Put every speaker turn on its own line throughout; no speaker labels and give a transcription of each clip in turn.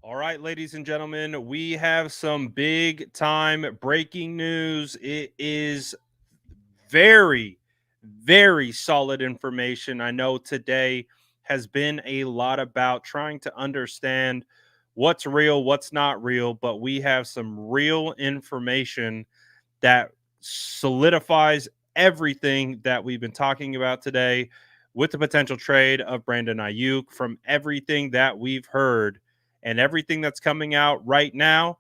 All right, ladies and gentlemen, we have some big time breaking news. It is very, very solid information. I know today has been a lot about trying to understand what's real, what's not real, but we have some real information that solidifies everything that we've been talking about today with the potential trade of Brandon Aiyuk. From everything that we've heard and everything that's coming out right now,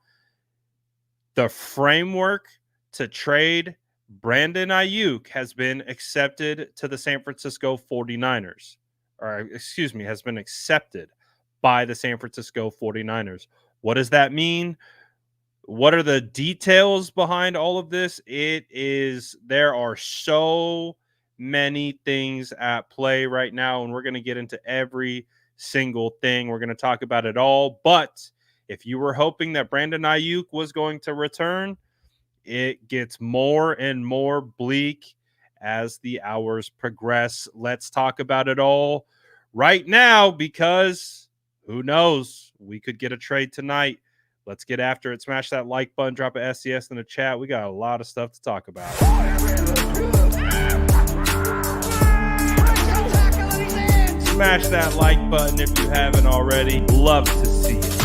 the framework to trade Brandon Aiyuk has been accepted to the San Francisco 49ers, or excuse me, has been accepted by the San Francisco 49ers. What does that mean? What are the details behind all of this? There are so many things at play right now, and we're going to get into every single thing. We're going to talk about it all. But if you were hoping that Brandon Ayuk was going to return, it gets more and more bleak as the hours progress. Let's talk about it all right now because who knows? We could get a trade tonight. Let's get after it. Smash that like button, drop a SCS in the chat. We got a lot of stuff to talk about. Smash that like button if you haven't already. Love to see it.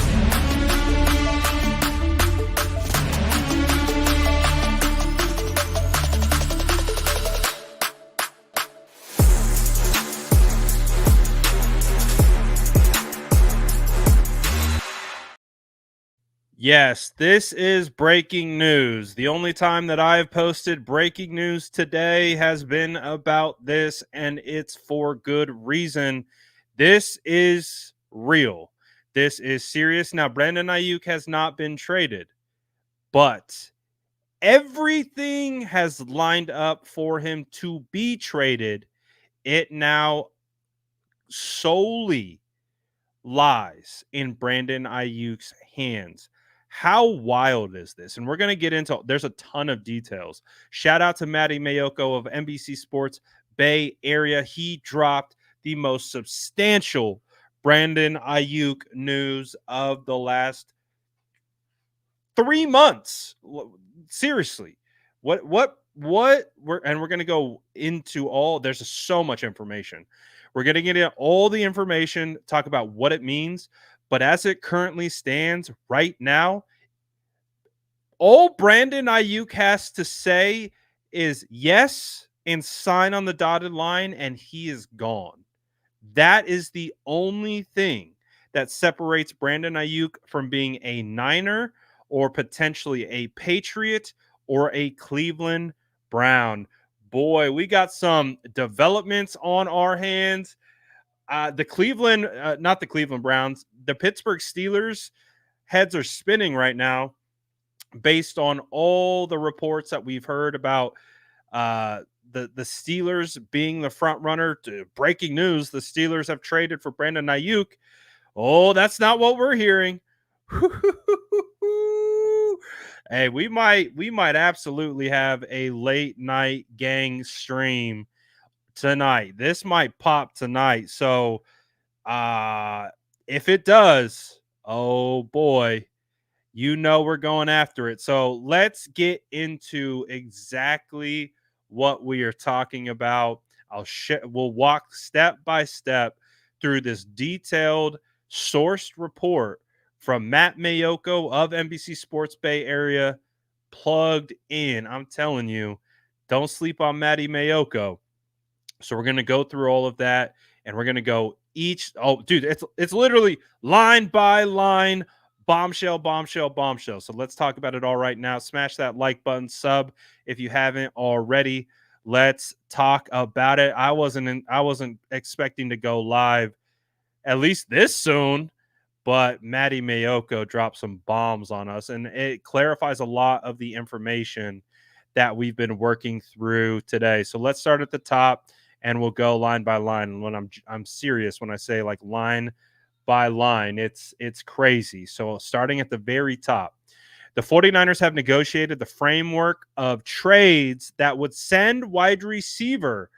Yes, this is breaking news. The only time that I've posted breaking news today has been about this, and it's for good reason. This is real. This is serious. Now, Brandon Ayuk has not been traded, but everything has lined up for him to be traded. It now solely lies in Brandon Ayuk's hands. How wild is this? And we're going to get into there's a ton of details. Shout out to Matty Mayoko of NBC Sports Bay Area. He dropped the most substantial Brandon Ayuk news of the last 3 months. Seriously. What we're going to go into all there's so much information. We're going to get into all the information, talk about what it means, but as it currently stands right now, all Brandon Ayuk has to say is yes and sign on the dotted line, and he is gone. That is the only thing that separates Brandon Ayuk from being a Niner or potentially a Patriot or a Cleveland Brown. Boy, we got some developments on our hands. Not the Cleveland Browns, the Pittsburgh Steelers heads are spinning right now based on all the reports that we've heard about the Steelers being the front runner. To breaking news, the Steelers have traded for Brandon Ayuk. Oh, that's not what we're hearing. Hey, we might absolutely have a late night gang stream tonight. This might pop tonight. So if it does, oh boy, you know we're going after it. So let's get into exactly what we are talking about. We'll walk step by step through this detailed sourced report from Matt Mayoko of NBC Sports Bay Area, plugged in. I'm telling you, don't sleep on Matty Mayoko. So we're going to go through all of that, and we're going to go each. Oh, dude, it's literally line by line, bombshell, bombshell, bombshell. So let's talk about it all right now. Smash that like button, sub if you haven't already. Let's talk about it. I wasn't expecting to go live at least this soon, but Matty Mayoko dropped some bombs on us, and it clarifies a lot of the information that we've been working through today. So let's start at the top, and we'll go line by line. And when I'm serious when I say like line by line, it's crazy. So starting at the very top, the 49ers have negotiated the framework of trades that would send wide receiver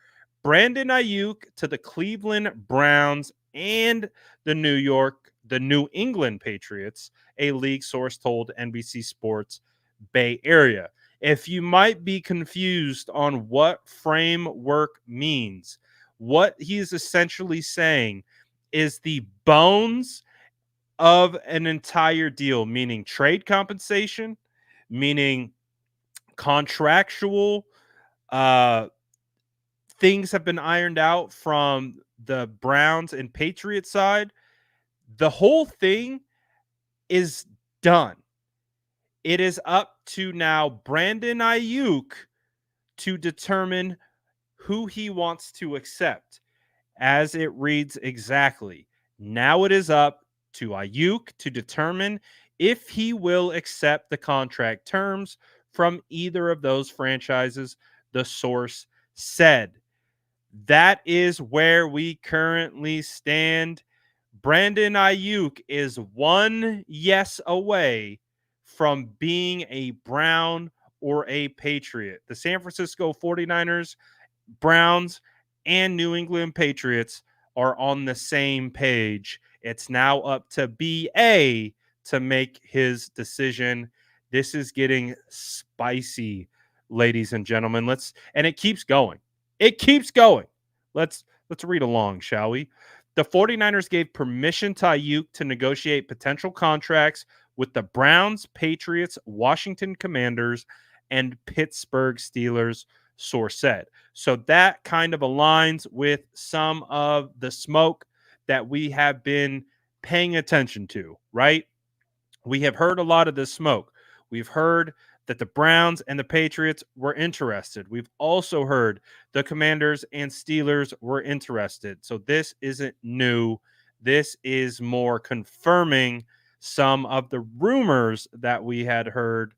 Brandon Ayuk to the Cleveland Browns and the New York the New England Patriots, a league source told NBC Sports Bay Area. If you might be confused on what framework means, what he is essentially saying is the bones of an entire deal, meaning trade compensation, meaning contractual uh, things have been ironed out from the Browns and Patriots side. The whole thing is done. It is up to now Brandon Aiyuk to determine who he wants to accept. As it reads exactly, now it is up to Aiyuk to determine if he will accept the contract terms from either of those franchises, the source said. That is where we currently stand. Brandon Aiyuk is one yes away from being a Brown or a Patriot. The San Francisco 49ers, Browns, and New England Patriots are on the same page. It's now up to BA to make his decision. This is getting spicy, ladies and gentlemen. And it keeps going. It keeps going. Let's read along, shall we? The 49ers gave permission to Aiyuk to negotiate potential contracts with the Browns, Patriots, Washington Commanders, and Pittsburgh Steelers, source said. So that kind of aligns with some of the smoke that we have been paying attention to, right? We have heard a lot of this smoke. We've heard that the Browns and the Patriots were interested. We've also heard the Commanders and Steelers were interested. So this isn't new. This is more confirming some of the rumors that we had heard.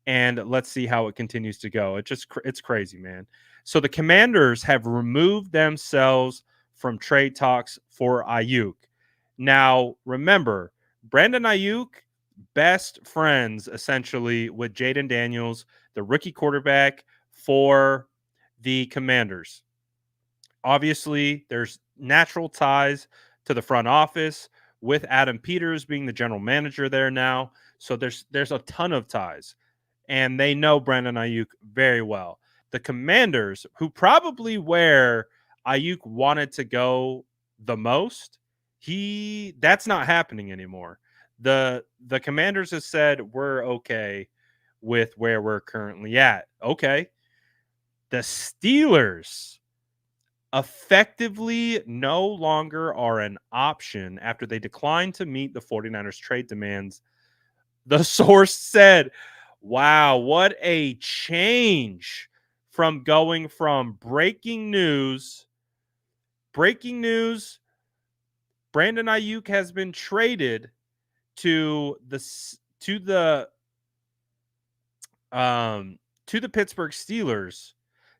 And let's see how it continues to go. It's crazy, man. So the Commanders have removed themselves from trade talks for Aiyuk. Now, remember, Brandon Aiyuk, best friends essentially with Jaden Daniels, the rookie quarterback for the Commanders. Obviously, there's natural ties to the front office with Adam Peters being the general manager there now. So there's a ton of ties, and they know Brandon Aiyuk very well. The Commanders, who probably where Aiyuk wanted to go the most, that's not happening anymore. The Commanders have said we're okay with where we're currently at. Okay. The Steelers effectively no longer are an option after they declined to meet the 49ers trade demands. The source said, wow, what a change from going from breaking news. Brandon Aiyuk has been traded to the Pittsburgh Steelers,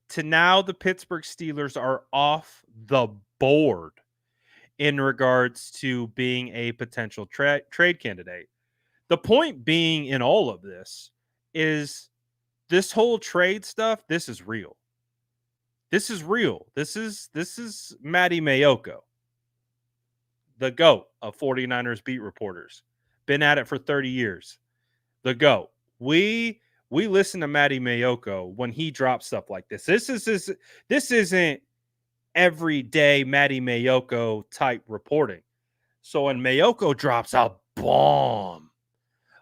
to now the Pittsburgh Steelers are off the board in regards to being a potential trade candidate. The point being in all of this is this whole trade stuff, this is real. This is real. This is Matty Mayoko, the GOAT of 49ers beat reporters. Been at it for 30 years. The GOAT. We listen to Matty Mayoko when he drops stuff like this. This isn't everyday Matty Mayoko type reporting. So when Mayoko drops a bomb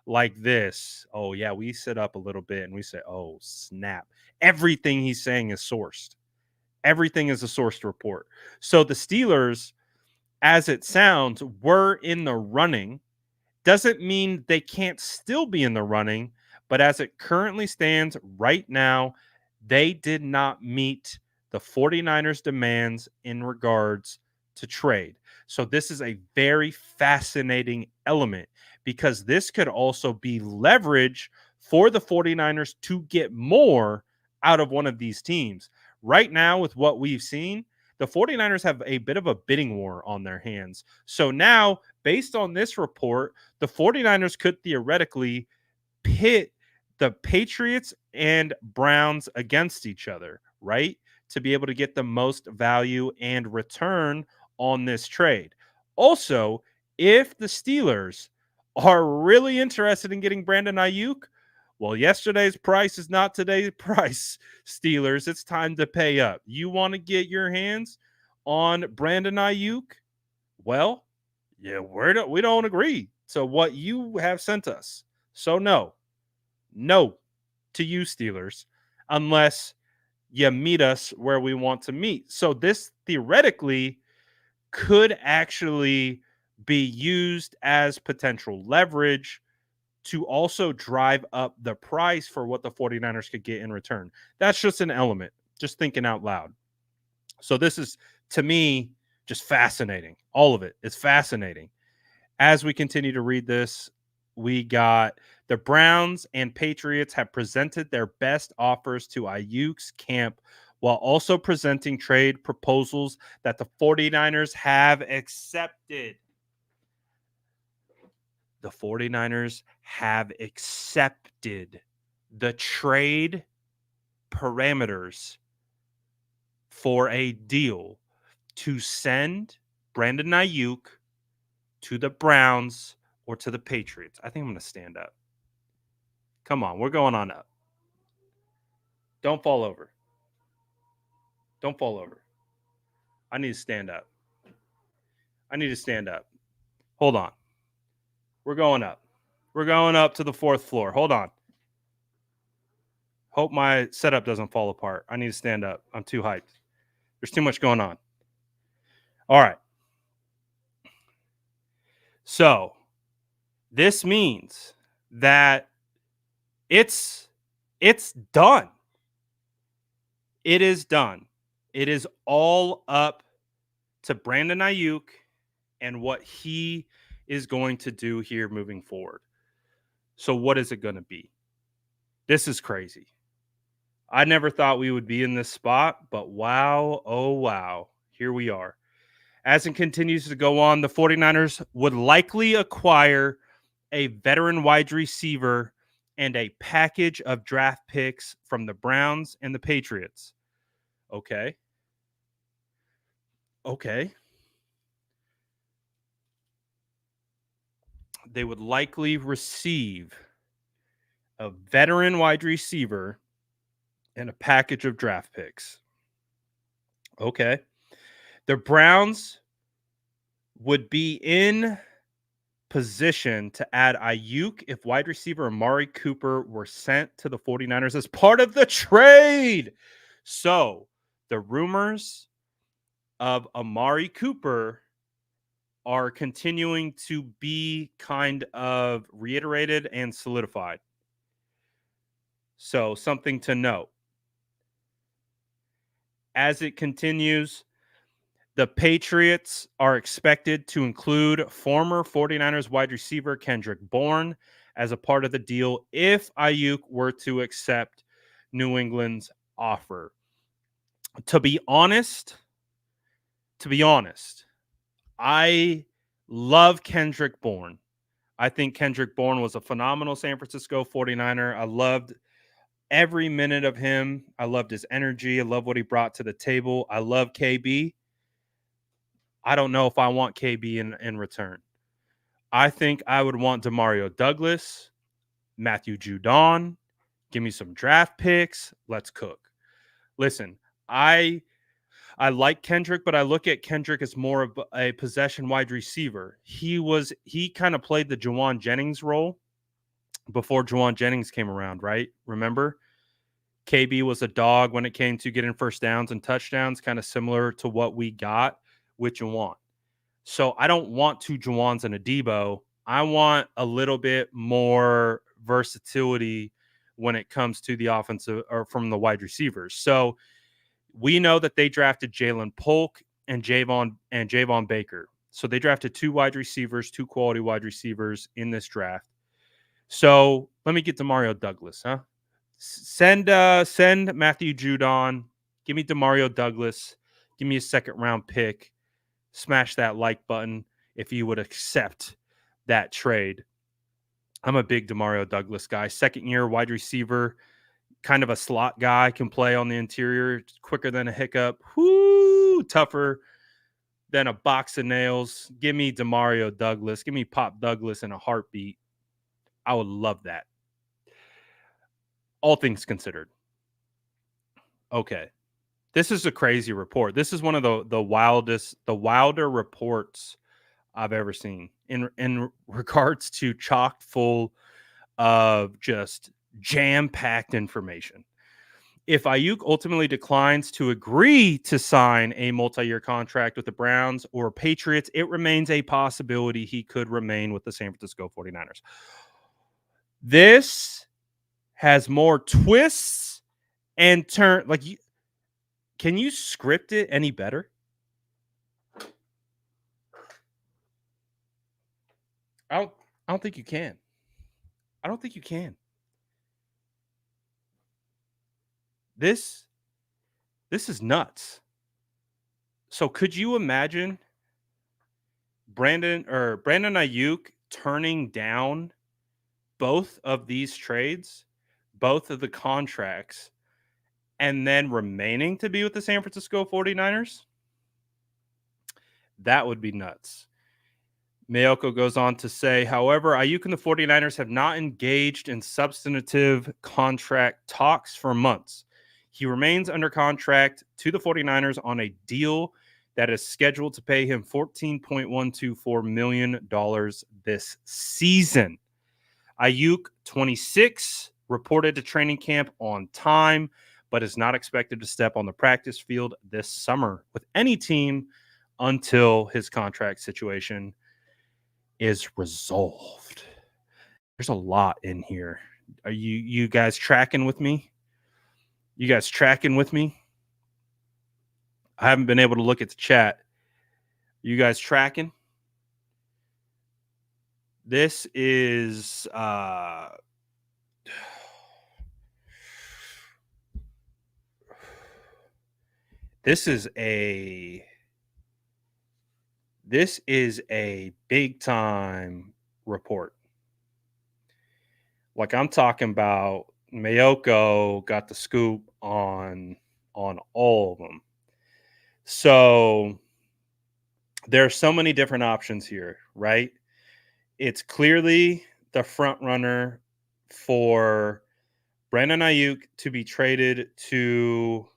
like this, oh yeah, we sit up a little bit and we say, oh snap. Everything he's saying is sourced. Everything is a sourced report. So the Steelers, as it sounds, were in the running. Doesn't mean they can't still be in the running, but as it currently stands right now, they did not meet the 49ers' demands in regards to trade. So this is a very fascinating element because this could also be leverage for the 49ers to get more out of one of these teams. Right now, with what we've seen, the 49ers have a bit of a bidding war on their hands. So now, based on this report, the 49ers could theoretically pit the Patriots and Browns against each other, right? To be able to get the most value and return on this trade. Also, if the Steelers are really interested in getting Brandon Aiyuk, well, yesterday's price is not today's price, Steelers. It's time to pay up. You want to get your hands on Brandon Aiyuk? Well, yeah, we don't agree to what you have sent us. So no to you, Steelers, unless you meet us where we want to meet. So this theoretically could actually be used as potential leverage to also drive up the price for what the 49ers could get in return. That's just an element, just thinking out loud. So this is, to me, just fascinating. All of it is fascinating. As we continue to read this, we got the Browns and Patriots have presented their best offers to Ayuk's camp while also presenting trade proposals that the 49ers have accepted. The 49ers have accepted the trade parameters for a deal to send Brandon Aiyuk to the Browns or to the Patriots. I think I'm going to stand up. Come on, we're going on up. Don't fall over. Don't fall over. I need to stand up. I need to stand up. Hold on. We're going up. We're going up to the 4th floor. Hold on. Hope my setup doesn't fall apart. I need to stand up. I'm too hyped. There's too much going on. All right. So this means that it's done. It is done. It is all up to Brandon Aiyuk and what he is going to do here moving forward. So what is it going to be? This is crazy. I never thought we would be in this spot, but wow, oh wow, here we are. As it continues to go on, the 49ers would likely acquire a veteran wide receiver and a package of draft picks from the Browns and the Patriots. Okay. They would likely receive a veteran wide receiver and a package of draft picks. Okay. The Browns would be in position to add Aiyuk if wide receiver Amari Cooper were sent to the 49ers as part of the trade. So the rumors of Amari Cooper are continuing to be kind of reiterated and solidified. So something to note. As it continues, the Patriots are expected to include former 49ers wide receiver Kendrick Bourne as a part of the deal if Aiyuk were to accept New England's offer. To be honest, I love Kendrick Bourne. I think Kendrick Bourne was a phenomenal San Francisco 49er. I loved every minute of him. I loved his energy. I love what he brought to the table. I love KB. I don't know if I want KB in return. I think I would want Demario Douglas, Matthew Judon. Give me some draft picks. Let's cook. Listen, I like Kendrick, but I look at Kendrick as more of a possession wide receiver. He kind of played the Juwan Jennings role before Juwan Jennings came around, right? Remember? KB was a dog when it came to getting first downs and touchdowns, kind of similar to what we got with Juwan. So I don't want two Juwans and a Debo. I want a little bit more versatility when it comes to the offensive or from the wide receivers. So we know that they drafted Jalen Polk and Javon Baker. So they drafted two wide receivers, two quality wide receivers in this draft. So let me get to Mario Douglas, huh? Send Matthew Judon. Give me Demario Douglas. Give me a second round pick. Smash that like button if you would accept that trade. I'm a big Demario Douglas guy. Second year wide receiver, kind of a slot guy, can play on the interior, quicker than a hiccup. Whoo, tougher. than a box of nails. Give me Demario Douglas. Give me Pop Douglas in a heartbeat. I would love that. All things considered. Okay. This is a crazy report. This is one of the wilder reports I've ever seen in regards to chock full of just jam-packed information. If Ayuk ultimately declines to agree to sign a multi-year contract with the Browns or Patriots, it remains a possibility he could remain with the San Francisco 49ers. This has more twists and turn can you script it any better? I don't I don't think you can. I don't think you can. This this is nuts. So could you imagine Brandon Aiyuk turning down both of these trades, both of the contracts, and then remaining to be with the San Francisco 49ers? That would be nuts. Mayoko goes on to say, however, Ayuk and the 49ers have not engaged in substantive contract talks for months. He remains under contract to the 49ers on a deal that is scheduled to pay him $14.124 million this season. Ayuk, 26, reported to training camp on time, but is not expected to step on the practice field this summer with any team until his contract situation is resolved. There's a lot in here. Are you guys tracking with me? You guys tracking with me? I haven't been able to look at the chat. You guys tracking? This is this is a big time report. Like I'm talking about Mayoko got the scoop on all of them. So there are so many different options here, right? It's clearly the front runner for Brandon Aiyuk to be traded to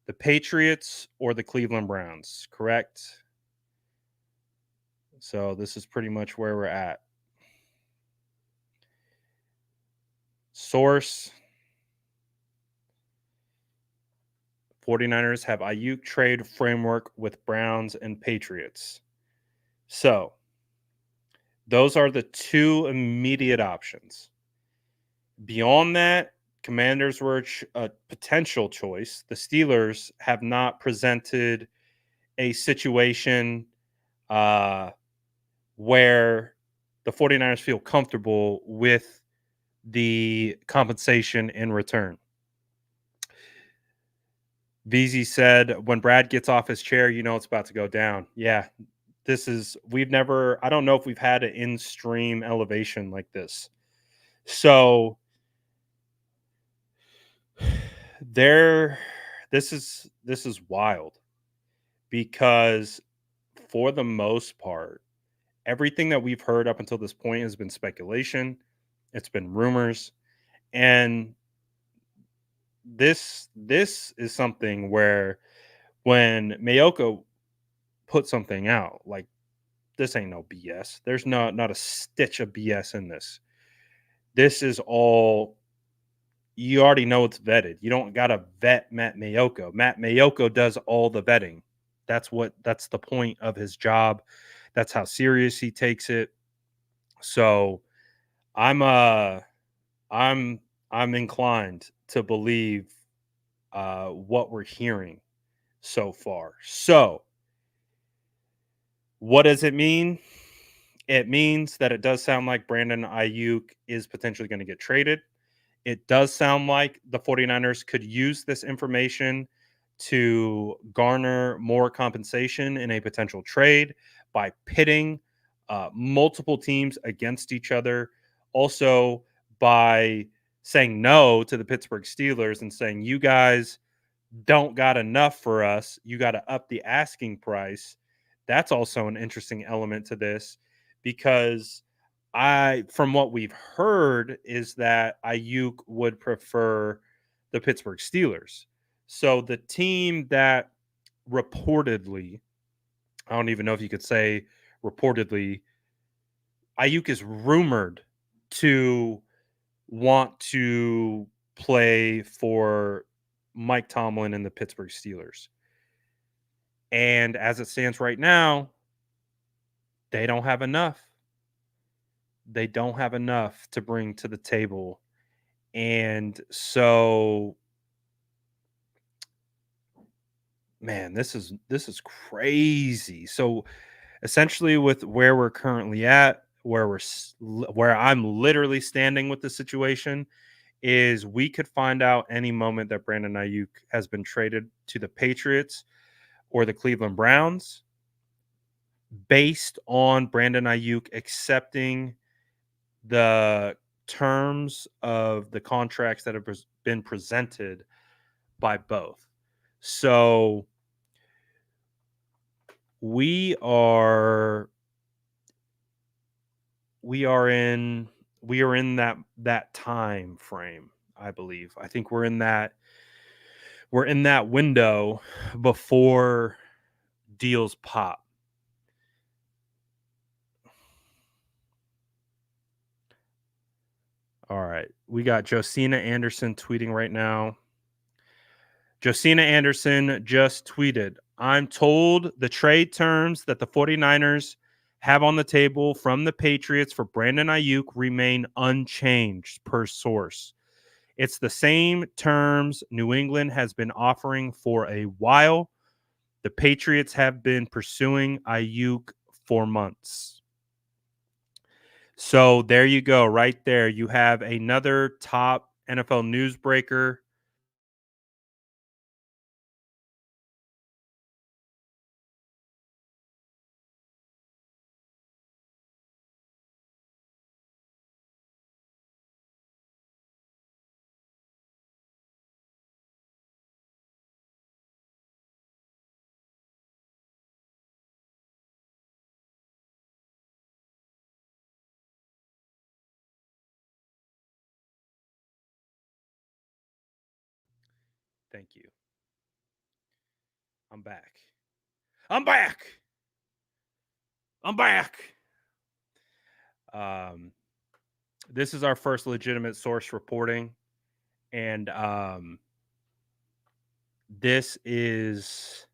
the Patriots or the Cleveland Browns, correct? So this is pretty much where we're at. Source: 49ers have Ayuk trade framework with Browns and Patriots. So those are the two immediate options. Beyond that, Commanders were a potential choice. The Steelers have not presented a situation where the 49ers feel comfortable with the compensation in return. VZ said, when Brad gets off his chair, you know it's about to go down. Yeah, I don't know if we've had an in-stream elevation like this. So this is wild because for the most part, everything that we've heard up until this point has been speculation. It's been rumors. And this is something where when Mayoko put something out, like this ain't no BS. There's not a stitch of BS in this. This is all you already know it's vetted. You don't gotta vet Matt Mayoko. Matt Mayoko does all the vetting. That's the point of his job. That's how serious he takes it. So I'm I'm inclined to believe what we're hearing so far. So what does it mean? It means that it does sound like Brandon Aiyuk is potentially going to get traded. It does sound like the 49ers could use this information to garner more compensation in a potential trade by pitting multiple teams against each other. Also, by saying no to the Pittsburgh Steelers and saying, you guys don't got enough for us. You got to up the asking price. That's also an interesting element to this because from what we've heard, is that Ayuk would prefer the Pittsburgh Steelers. So the team that reportedly, I don't even know if you could say reportedly, Ayuk is rumored to want to play for Mike Tomlin and the Pittsburgh Steelers. And as it stands right now, they don't have enough. They don't have enough to bring to the table. And so, man, this is crazy. So essentially with where we're currently at, where I'm literally standing with the situation is we could find out any moment that Brandon Ayuk has been traded to the Patriots or the Cleveland Browns based on Brandon Ayuk accepting the terms of the contracts that have been presented by both. So we are we are in we are in that time frame, I believe. I think we're in that window before deals pop. All right. We got Josina Anderson tweeting right now. Josina Anderson just tweeted, I'm told the trade terms that the 49ers have on the table from the Patriots for Brandon Ayuk remain unchanged per source. It's the same terms New England has been offering for a while. The Patriots have been pursuing Ayuk for months. So there you go, right there. You have another top NFL newsbreaker. Thank you. I'm back. I'm back. I'm back. Um, this is our first legitimate source reporting, and this is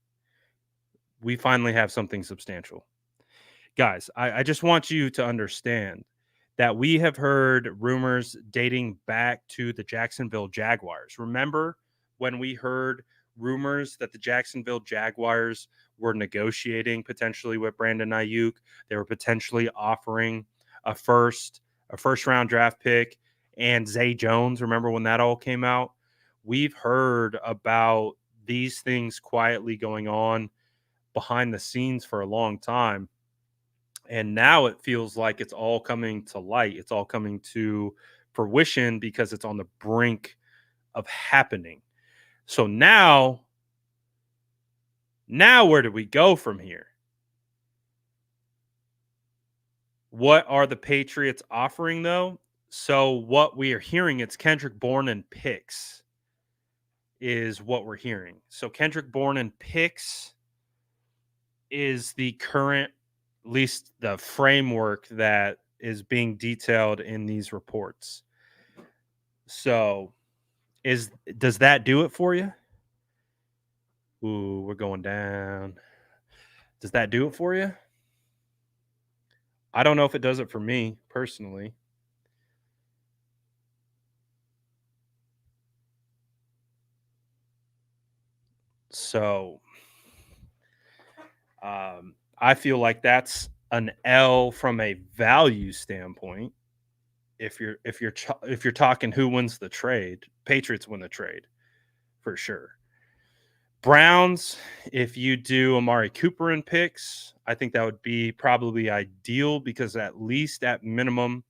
we finally have something substantial. Guys, I just want you to understand that we have heard rumors dating back to the Jacksonville Jaguars. Remember when we heard rumors that the Jacksonville Jaguars were negotiating potentially with Brandon Ayuk? They were potentially offering a first, a first round draft pick, and Zay Jones. Remember when that all came out? We've heard about these things quietly going on behind the scenes for a long time, and now it feels like it's all coming to light. It's all coming to fruition because it's on the brink of happening. So now where do we go from here? What are the Patriots offering though? So what we are hearing, it's Kendrick Bourne and picks is what we're hearing. So Kendrick Bourne and picks is the current, at least the framework that is being detailed in these reports. So is does that do it for you? Ooh, we're going down. Does that do it for you? I don't know if it does it for me personally. So I feel like that's an L from a value standpoint. If you're talking who wins the trade, Patriots win the trade for sure. Browns, if you do Amari Cooper in picks, I think that would be probably ideal because at least at minimum,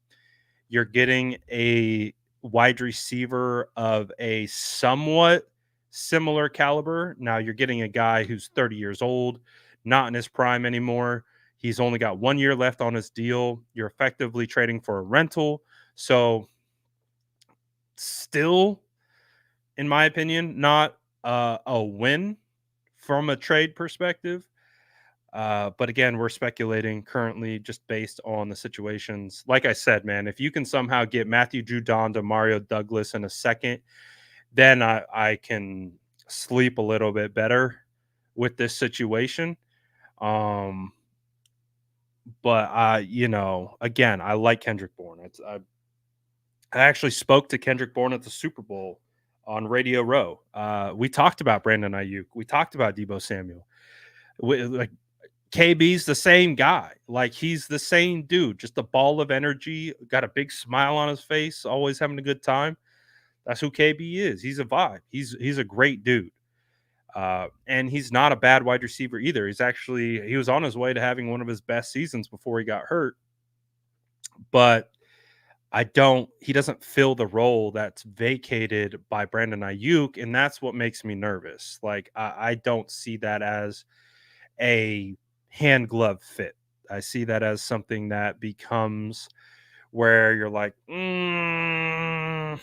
you're getting a wide receiver of a somewhat similar caliber. Now you're getting a guy who's 30 years old, not in his prime anymore. He's only got 1 year left on his deal. You're effectively trading for a rental. So, still, in my opinion, not a win from a trade perspective. But again, we're speculating currently just based on the situations. Like I said, man, if you can somehow get Matthew Judon to Mario Douglas in a second, then I can sleep a little bit better with this situation. Um, but again, I like Kendrick Bourne. I actually spoke to Kendrick Bourne at the Super Bowl on Radio Row. We talked about Brandon Ayuk. We talked about Debo Samuel. Like KB's the same guy. Like he's the same dude, just a ball of energy, got a big smile on his face, always having a good time. That's who KB is. He's a vibe. He's a great dude. And he's not a bad wide receiver either. He was on his way to having one of his best seasons before he got hurt. But he doesn't fill the role that's vacated by Brandon Ayuk, and that's what makes me nervous. Like I don't see that as a hand glove fit. I see that as something that becomes where you're like, I'm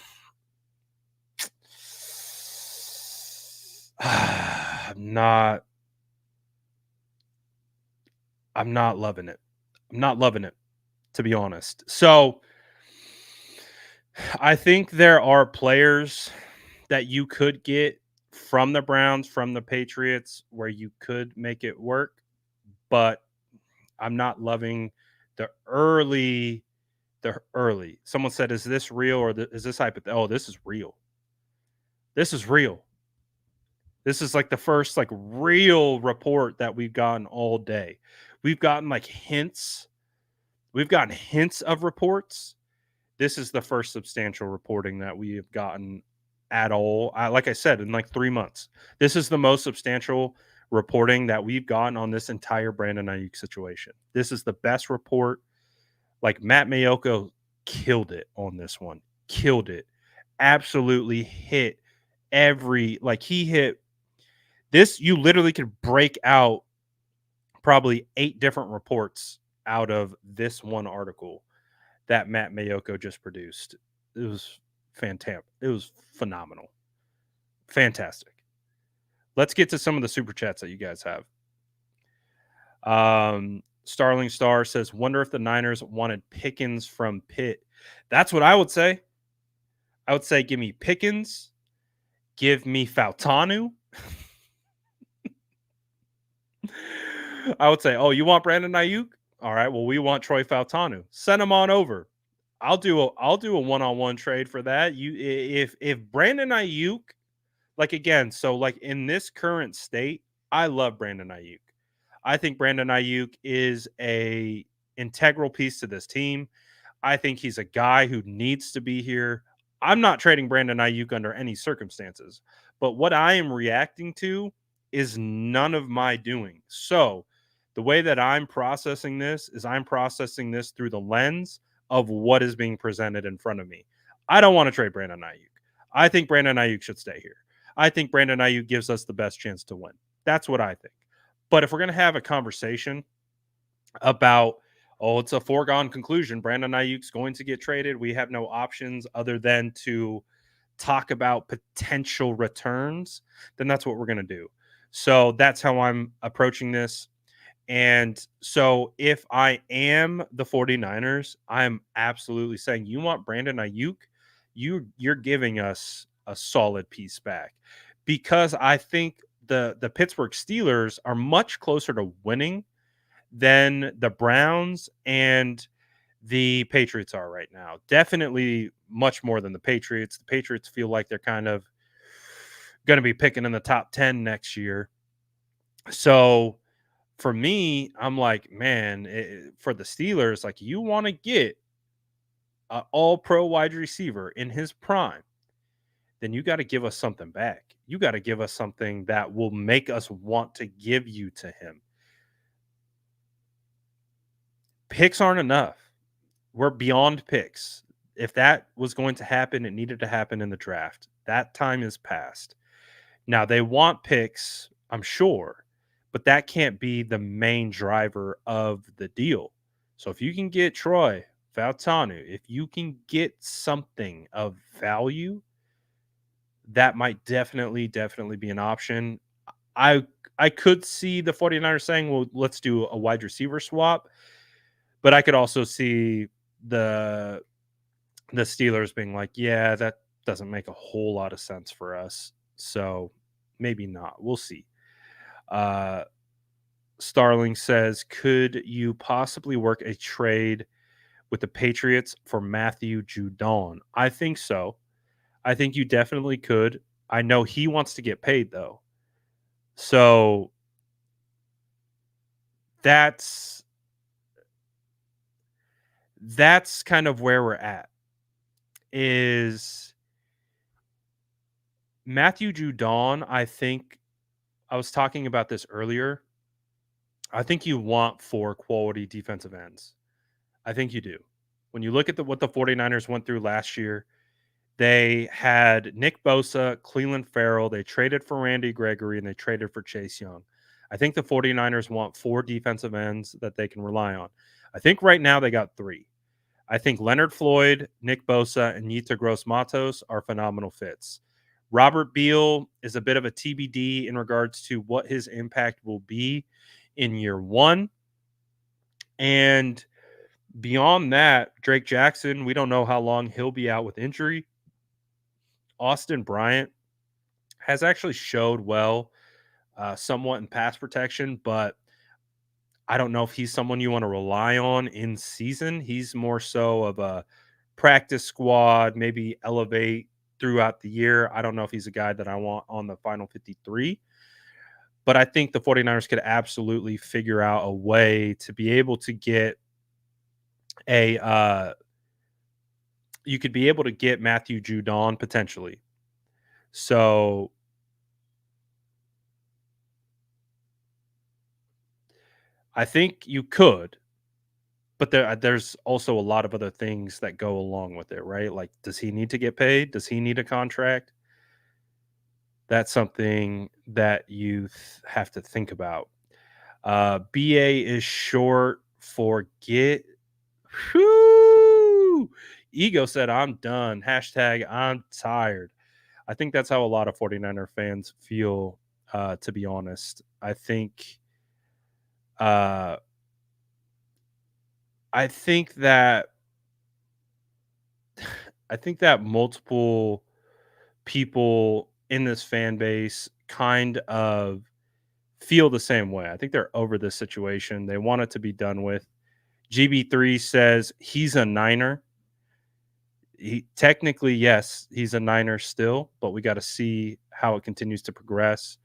not loving it. I'm not loving it, to be honest. So I think there are players that you could get from the Browns, from the Patriots, where you could make it work, but I'm not loving the early. The early. Someone said, "Is this real or is this hypothetical?" Oh, this is real. This is real. This is like the first like real report that we've gotten all day. We've gotten like hints. We've gotten hints of reports. This is the first substantial reporting that we have gotten at all. Like I said, in like 3 months, this is the most substantial reporting that we've gotten on this entire Brandon Ayuk situation. This is the best report. Like Matt Mayoko killed it on this one. Killed it. Absolutely hit he hit this. You literally could break out probably 8 different reports out of this one article that Matt Mayoko just produced. It was fantastic. It was phenomenal. Fantastic. Let's get to some of the super chats that you guys have. Starling Star says, "Wonder if the Niners wanted Pickens from Pitt." That's what I would say. I would say, give me Pickens, give me Fautanu. I would say, "Oh, you want Brandon Aiyuk? All right. Well, we want Troy Fautanu. Send him on over. I'll do a one-on-one trade for that. If Brandon Aiyuk, like again, so like in this current state, I love Brandon Aiyuk. I think Brandon Aiyuk is a integral piece to this team. I think he's a guy who needs to be here. I'm not trading Brandon Ayuk under any circumstances, but what I am reacting to is none of my doing. So, the way that I'm processing this is I'm processing this through the lens of what is being presented in front of me. I don't want to trade Brandon Ayuk. I think Brandon Ayuk should stay here. I think Brandon Ayuk gives us the best chance to win. That's what I think. But if we're going to have a conversation about, oh, it's a foregone conclusion, Brandon Ayuk's going to get traded, we have no options other than to talk about potential returns, then that's what we're going to do. So that's how I'm approaching this. And so if I am the 49ers, I'm absolutely saying, you want Brandon Ayuk, you're giving us a solid piece back, because I think the Pittsburgh Steelers are much closer to winning than the Browns and the Patriots are right now. Definitely much more than the Patriots. The Patriots feel like they're kind of going to be picking in the top 10 next year. So for me, I'm like, man, for the Steelers, like, you want to get an all pro wide receiver in his prime, then you got to give us something back. You got to give us something that will make us want to give you to him. Picks aren't enough. We're beyond picks. If that was going to happen, it needed to happen in the draft. That time is past. Now they want picks, I'm sure, but that can't be the main driver of the deal. So if you can get Troy Fautanu, if you can get something of value, that might definitely be an option. I I could see the 49ers saying, "Well, let's do a wide receiver swap," but I could also see the the Steelers being like, "Yeah, that doesn't make a whole lot of sense for us." So maybe not. We'll see. Uh, Starling says, "Could you possibly work a trade with the Patriots for Matthew Judon?" I think so. I think you definitely could. I know he wants to get paid though. So that's that's kind of where we're at. Is Matthew Judon, I think I was talking about this earlier. I think you want 4 quality defensive ends. I think you do. When you look at what the 49ers went through last year, they had Nick Bosa, Cleveland Farrell, they traded for Randy Gregory, and they traded for Chase Young. I think the 49ers want 4 defensive ends that they can rely on. I think right now they got 3. I think Leonard Floyd, Nick Bosa, and Yita Gross Matos are phenomenal fits. Robert Beal is a bit of a TBD in regards to what his impact will be in year one. And beyond that, Drake Jackson, we don't know how long he'll be out with injury. Austin Bryant has actually showed well, somewhat in pass protection, but I don't know if he's someone you want to rely on in season. He's more so of a practice squad, maybe elevate throughout the year. I don't know if he's a guy that I want on the final 53, but I think the 49ers could absolutely figure out a way to be able to get a you could be able to get Matthew Judon potentially. So I think you could, but there's also a lot of other things that go along with it, right? Like, does he need to get paid? Does he need a contract? That's something that you have to think about. BA is short for get. Whew! Ego said, I'm done. Hashtag I'm tired. I think that's how a lot of 49er fans feel, to be honest. Uh, I think that I think that multiple people in this fan base kind of feel the same way. I think they're over this situation. They want it to be done with. GB3 says he's a Niner. He technically, yes, he's a Niner still, but we got to see how it continues to progress.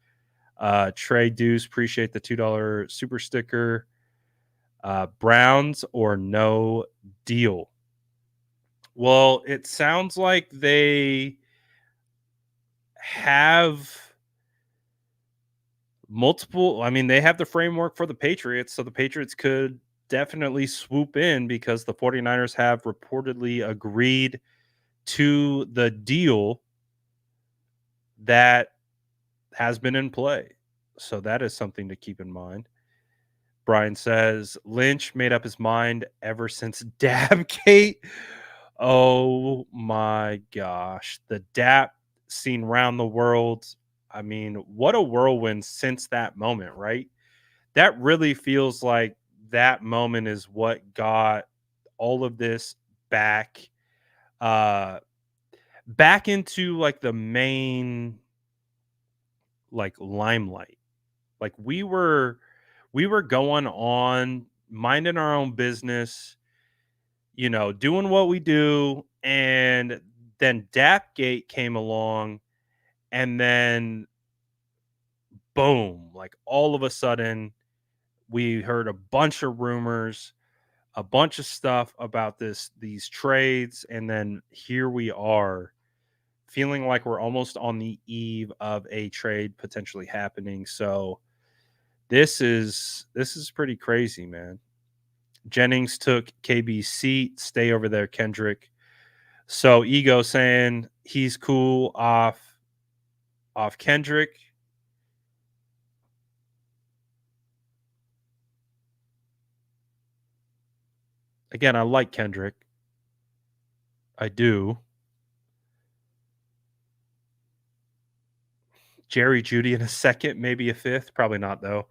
Trey Deuce, appreciate the $2 super sticker. Browns or no deal. Well, it sounds like they have multiple. I mean, they have the framework for the Patriots, so the Patriots could definitely swoop in because the 49ers have reportedly agreed to the deal that has been in play. So that is something to keep in mind. Brian says Lynch made up his mind ever since Dabgate. Oh my gosh. The Dap seen round the world. I mean, what a whirlwind since that moment, right? That really feels like that moment is what got all of this back uh back into like the main like limelight. Like we were going on minding our own business, doing what we do, and then Dapgate came along, and then boom, like all of a sudden we heard a bunch of rumors, a bunch of stuff about these trades, and then here we are feeling like we're almost on the eve of a trade potentially happening. So this is pretty crazy, man. Jennings took KB's seat. Stay over there, Kendrick. So Ego saying he's cool off off Kendrick. Again, I like Kendrick. I do. Jerry Judy in a second, maybe a fifth. Probably not, though.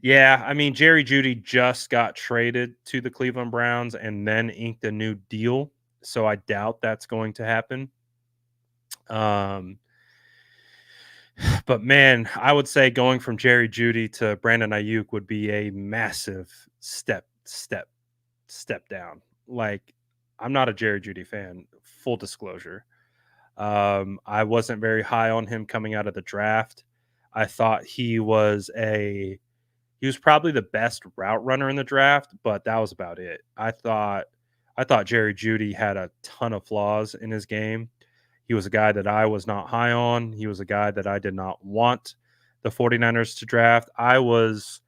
Yeah, I mean, Jerry Judy just got traded to the Cleveland Browns and then inked a new deal. So I doubt that's going to happen. Um, but man, I would say going from Jerry Judy to Brandon Ayuk would be a massive step down. Like, I'm not a Jerry Judy fan, full disclosure. I wasn't very high on him coming out of the draft. I thought he was probably the best route runner in the draft, but that was about it. I thought Jerry Judy had a ton of flaws in his game. He was a guy that I was not high on. He was a guy that I did not want the 49ers to draft. I was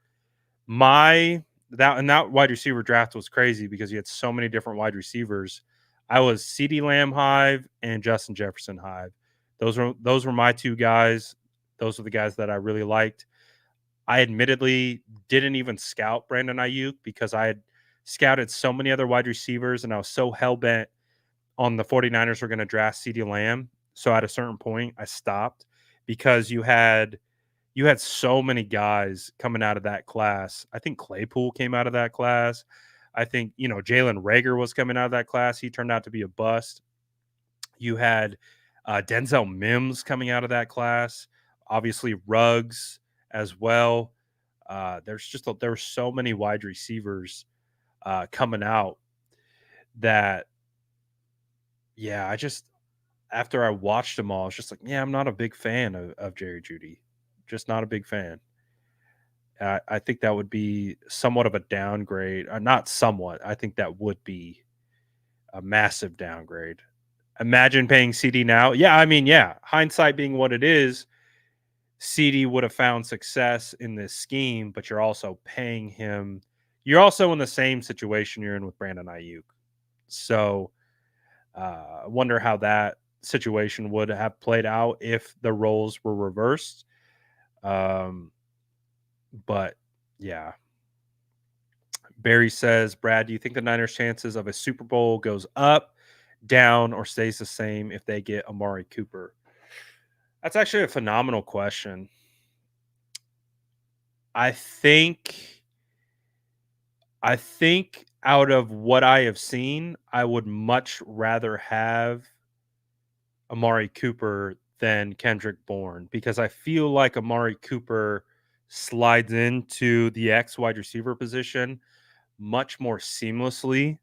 my that and that wide receiver draft was crazy because you had so many different wide receivers. I was CeeDee Lamb hive and Justin Jefferson hive. Those were my two guys. Those were the guys that I really liked. I admittedly didn't even scout Brandon Ayuk because I had scouted so many other wide receivers and I was so hell bent on the 49ers were going to draft CeeDee Lamb. So at a certain point, I stopped because you had so many guys coming out of that class. I think Claypool came out of that class. I think, Jalen Rager was coming out of that class. He turned out to be a bust. You had Denzel Mims coming out of that class. Obviously, Ruggs as well. There were so many wide receivers coming out that, yeah, after I watched them all, I was just like, yeah, I'm not a big fan of Jerry Judy. Just not a big fan. I think that would be somewhat of a downgrade. Not somewhat. I think that would be a massive downgrade. Imagine paying CD now. Yeah, I mean, yeah. Hindsight being what it is, CD would have found success in this scheme, but you're also paying him. You're also in the same situation you're in with Brandon Ayuk. So I wonder how that situation would have played out if the roles were reversed. Um, but yeah, Barry says, Brad, do you think the Niners' chances of a Super Bowl goes up, down, or stays the same if they get Amari Cooper? That's actually a phenomenal question. I think I think out of what I have seen, I would much rather have Amari Cooper than Kendrick Bourne because I feel like Amari Cooper slides into the X wide receiver position much more seamlessly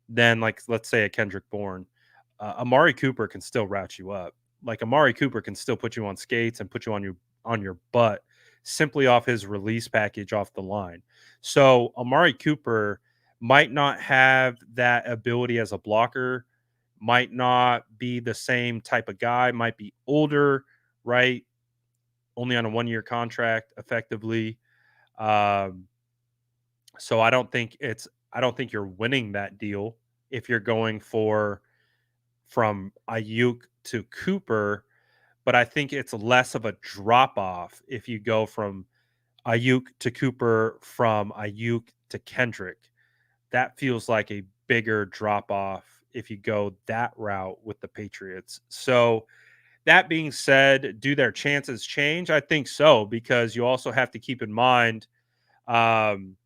than, like, let's say, a Kendrick Bourne. Amari Cooper can still route you up. Like, Amari Cooper can still put you on skates and put you on your butt simply off his release package off the line. So Amari Cooper might not have that ability as a blocker, might not be the same type of guy, might be older, right? Only on a 1 year contract, effectively. Um, so I don't think you're winning that deal if you're going from Ayuk to Cooper, but I think it's less of a drop off if you go from Ayuk to Cooper, from Ayuk to Kendrick. That feels like a bigger drop off if you go that route with the Patriots. So that being said, do their chances change? I think so, because you also have to keep in mind um,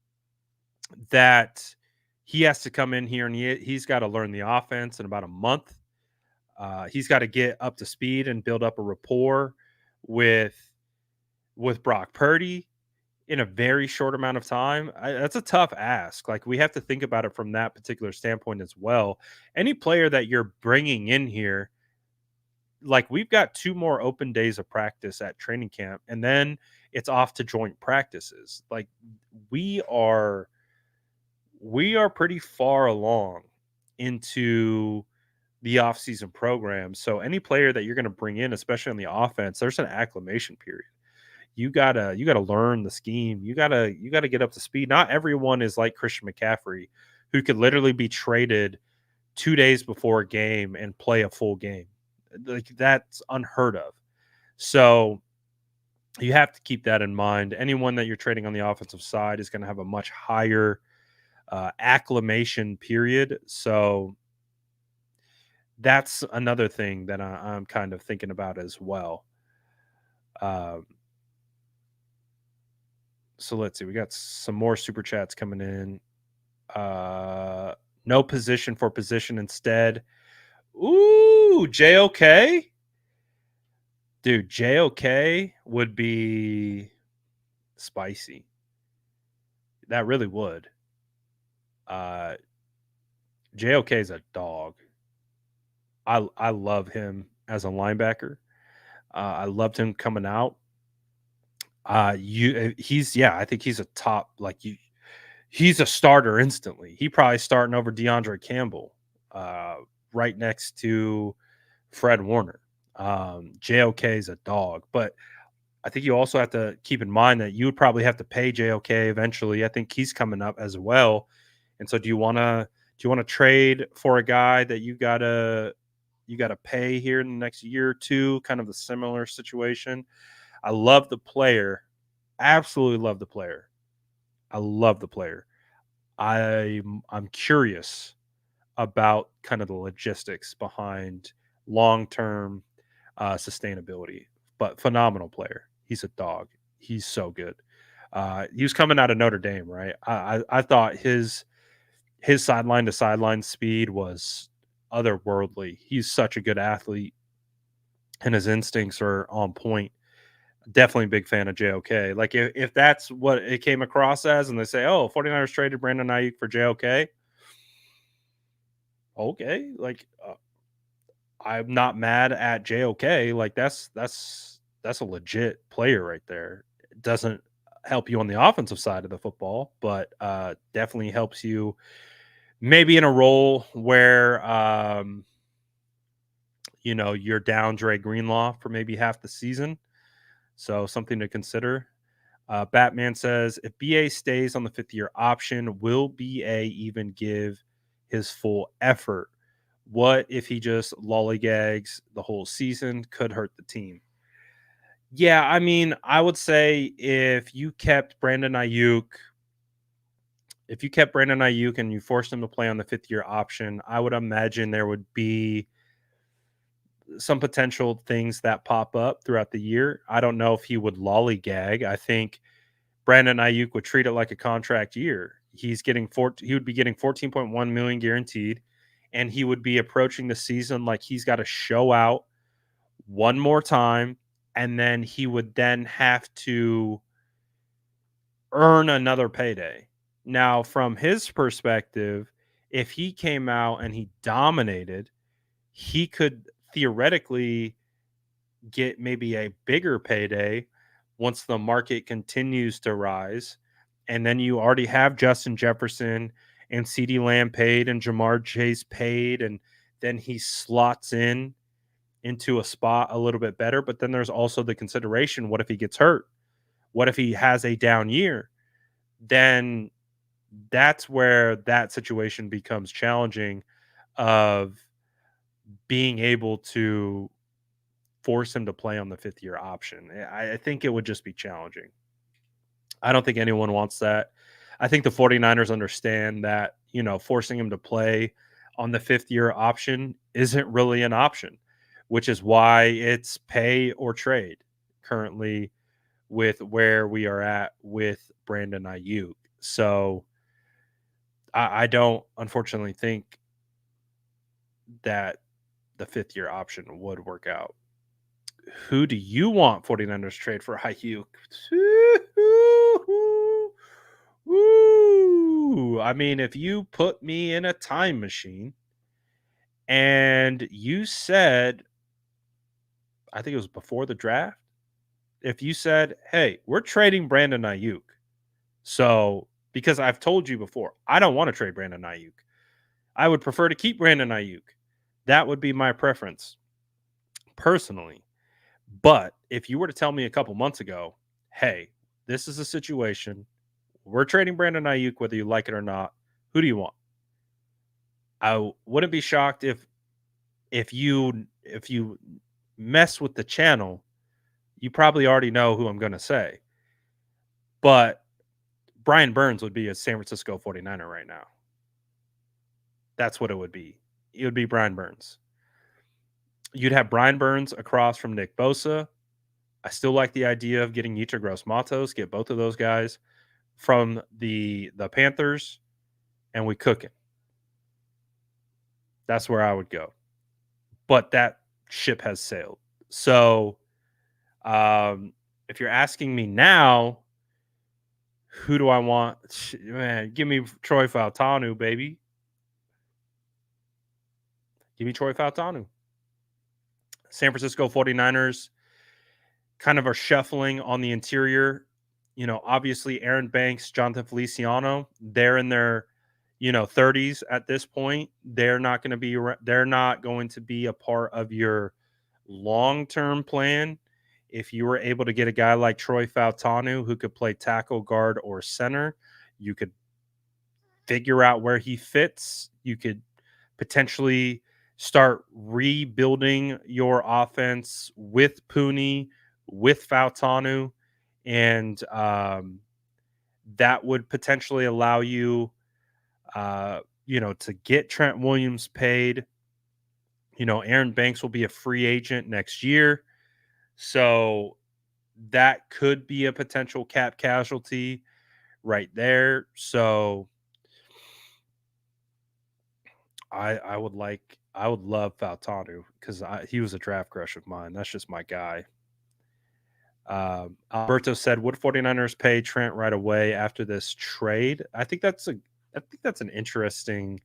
that he has to come in here and he's got to learn the offense in about a month. He's got to get up to speed and build up a rapport with Brock Purdy in a very short amount of time. That's a tough ask. Like, we have to think about it from that particular standpoint as well. Any player that you're bringing in here, like, we've got 2 more open days of practice at training camp, and then it's off to joint practices. Like, we are pretty far along into the offseason program. So any player that you're going to bring in, especially on the offense, there's an acclimation period. You gotta learn the scheme. You gotta get up to speed. Not everyone is like Christian McCaffrey, who could literally be traded 2 days before a game and play a full game. Like, that's unheard of. So you have to keep that in mind. Anyone that you're trading on the offensive side is going to have a much higher acclimation period. So that's another thing that I'm kind of thinking about as well. Um, so let's see. We got some more super chats coming in. Uh, no position for position instead. Ooh, JOK? Dude, JOK would be spicy. That really would. Uh, JOK is a dog. I love him as a linebacker. I loved him coming out. He's yeah, I think he's a top he's a starter instantly. He probably starting over DeAndre Campbell, uh, right next to Fred Warner. JOK is a dog, but I think you also have to keep in mind that you would probably have to pay JOK eventually. I think he's coming up as well. And so do you want to trade for a guy that you gotta pay here in the next year or two, kind of a similar situation? I love the player. Absolutely love the player. I love the player. I'm curious about kind of the logistics behind long-term sustainability, but phenomenal player. He's a dog. He's so good. He was coming out of Notre Dame, right? I thought his sideline to sideline speed was otherworldly. He's such a good athlete, and his instincts are on point. Definitely a big fan of JOK. Like if that's what it came across as, and they say, "Oh, 49ers traded Brandon Aiyuk for JOK," okay, like I'm not mad at JOK. Like that's a legit player right there. It doesn't help you on the offensive side of the football, but definitely helps you maybe in a role where you're down Dre Greenlaw for maybe half the season. So something to consider. Batman says if BA stays on the 5th year option, will BA even give his full effort? What if he just lollygags the whole season? Could hurt the team. Yeah, I mean, I would say if you kept Brandon Ayuk and you forced him to play on the 5th year option, I would imagine there would be some potential things that pop up throughout the year. I don't know if he would lollygag. I think Brandon Ayuk would treat it like a contract year. He would be getting 14.1 million guaranteed, and he would be approaching the season like he's got to show out one more time, and then he would then have to earn another payday. Now, from his perspective, if he came out and he dominated, he could theoretically get maybe a bigger payday once the market continues to rise. And then you already have Justin Jefferson and CeeDee Lamb paid and Jamar Chase paid. And then he slots into a spot a little bit better. But then there's also the consideration, what if he gets hurt? What if he has a down year? Then that's where that situation becomes challenging of being able to force him to play on the 5th year option. I think it would just be challenging. I don't think anyone wants that. I think the 49ers understand that, forcing him to play on the 5th year option isn't really an option, which is why it's pay or trade currently with where we are at with Brandon Ayuk. So I don't unfortunately think that the 5th year option would work out. Who do you want 49ers trade for Ayuk? Woo! I mean, if you put me in a time machine and you said, I think it was before the draft, if you said, hey, we're trading Brandon Ayuk. So, because I've told you before, I don't want to trade Brandon Ayuk. I would prefer to keep Brandon Ayuk. That would be my preference personally. But if you were to tell me a couple months ago, hey, this is a situation, we're trading Brandon Ayuk whether you like it or not. Who do you want? I wouldn't be shocked if you mess with the channel, You probably already know who I'm going to say, but Brian Burns would be a San Francisco 49er right now. That's what it would be. It would be Brian Burns. You'd have Brian Burns across from Nick Bosa. I still like the idea of getting Yetur Gross-Matos, get both of those guys from the Panthers, and we cook it. That's where I would go. But that ship has sailed. So if you're asking me now, who do I want? Man, give me Troy Fautanu, baby. Give me Troy Fautanu. San Francisco 49ers kind of are shuffling on the interior. Obviously Aaron Banks, Jonathan Feliciano, they're in their 30s at this point. They're not going to be a part of your long-term plan. If you were able to get a guy like Troy Fautanu who could play tackle, guard, or center, you could figure out where he fits. You could potentially start rebuilding your offense with Pooney, with Fautanu, and that would potentially allow you, to get Trent Williams paid. Aaron Banks will be a free agent next year, so that could be a potential cap casualty right there. So I would love Fautanu because he was a draft crush of mine. That's just my guy. Alberto said, "Would 49ers pay Trent right away after this trade?" I think that's an interesting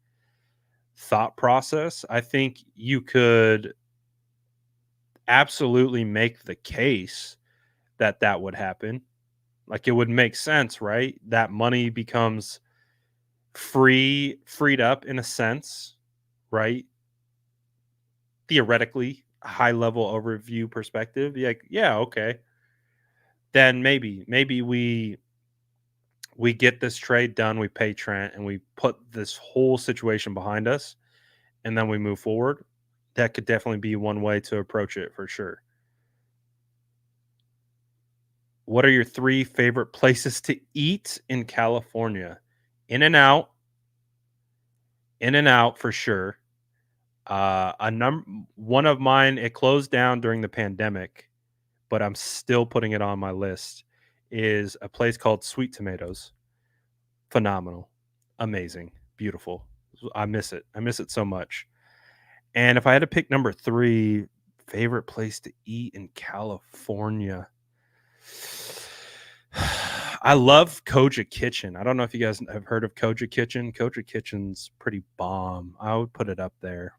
thought process. I think you could absolutely make the case that would happen. Like it would make sense, right? That money becomes freed up in a sense, right? Theoretically, high level overview perspective. Yeah, okay. Then maybe we get this trade done, we pay Trent, and we put this whole situation behind us, and then we move forward. That could definitely be one way to approach it for sure. What are your 3 favorite places to eat in California? In and Out. In and Out for sure. One of mine, it closed down during the pandemic, but I'm still putting it on my list, is a place called Sweet Tomatoes. Phenomenal. Amazing. Beautiful. I miss it. I miss it so much. And if I had to pick number 3 favorite place to eat in California, I love Koja Kitchen. I don't know if you guys have heard of Koja Kitchen. Koja Kitchen's pretty bomb. I would put it up there.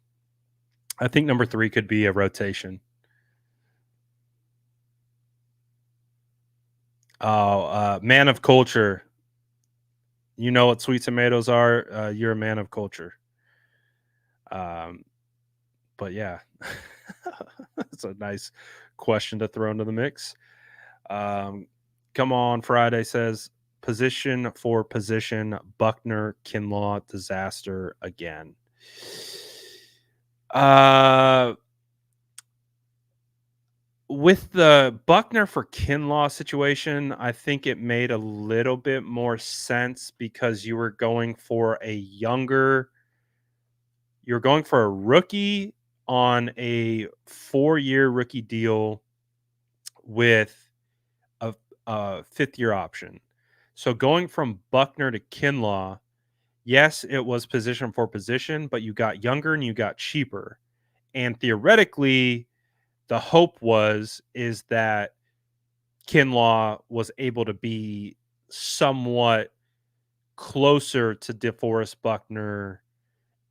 I think number 3 could be a rotation. Oh, man of culture. You know what Sweet Tomatoes are. You're a man of culture. But yeah, it's a nice question to throw into the mix. Come on, Friday says position for position, Buckner, Kinlaw, disaster again. With the Buckner for Kinlaw situation, I think it made a little bit more sense because you're going for a rookie on a 4-year rookie deal with a 5th-year option. So going from Buckner to Kinlaw, yes, it was position for position, but you got younger and you got cheaper. And theoretically, the hope is that Kinlaw was able to be somewhat closer to DeForest Buckner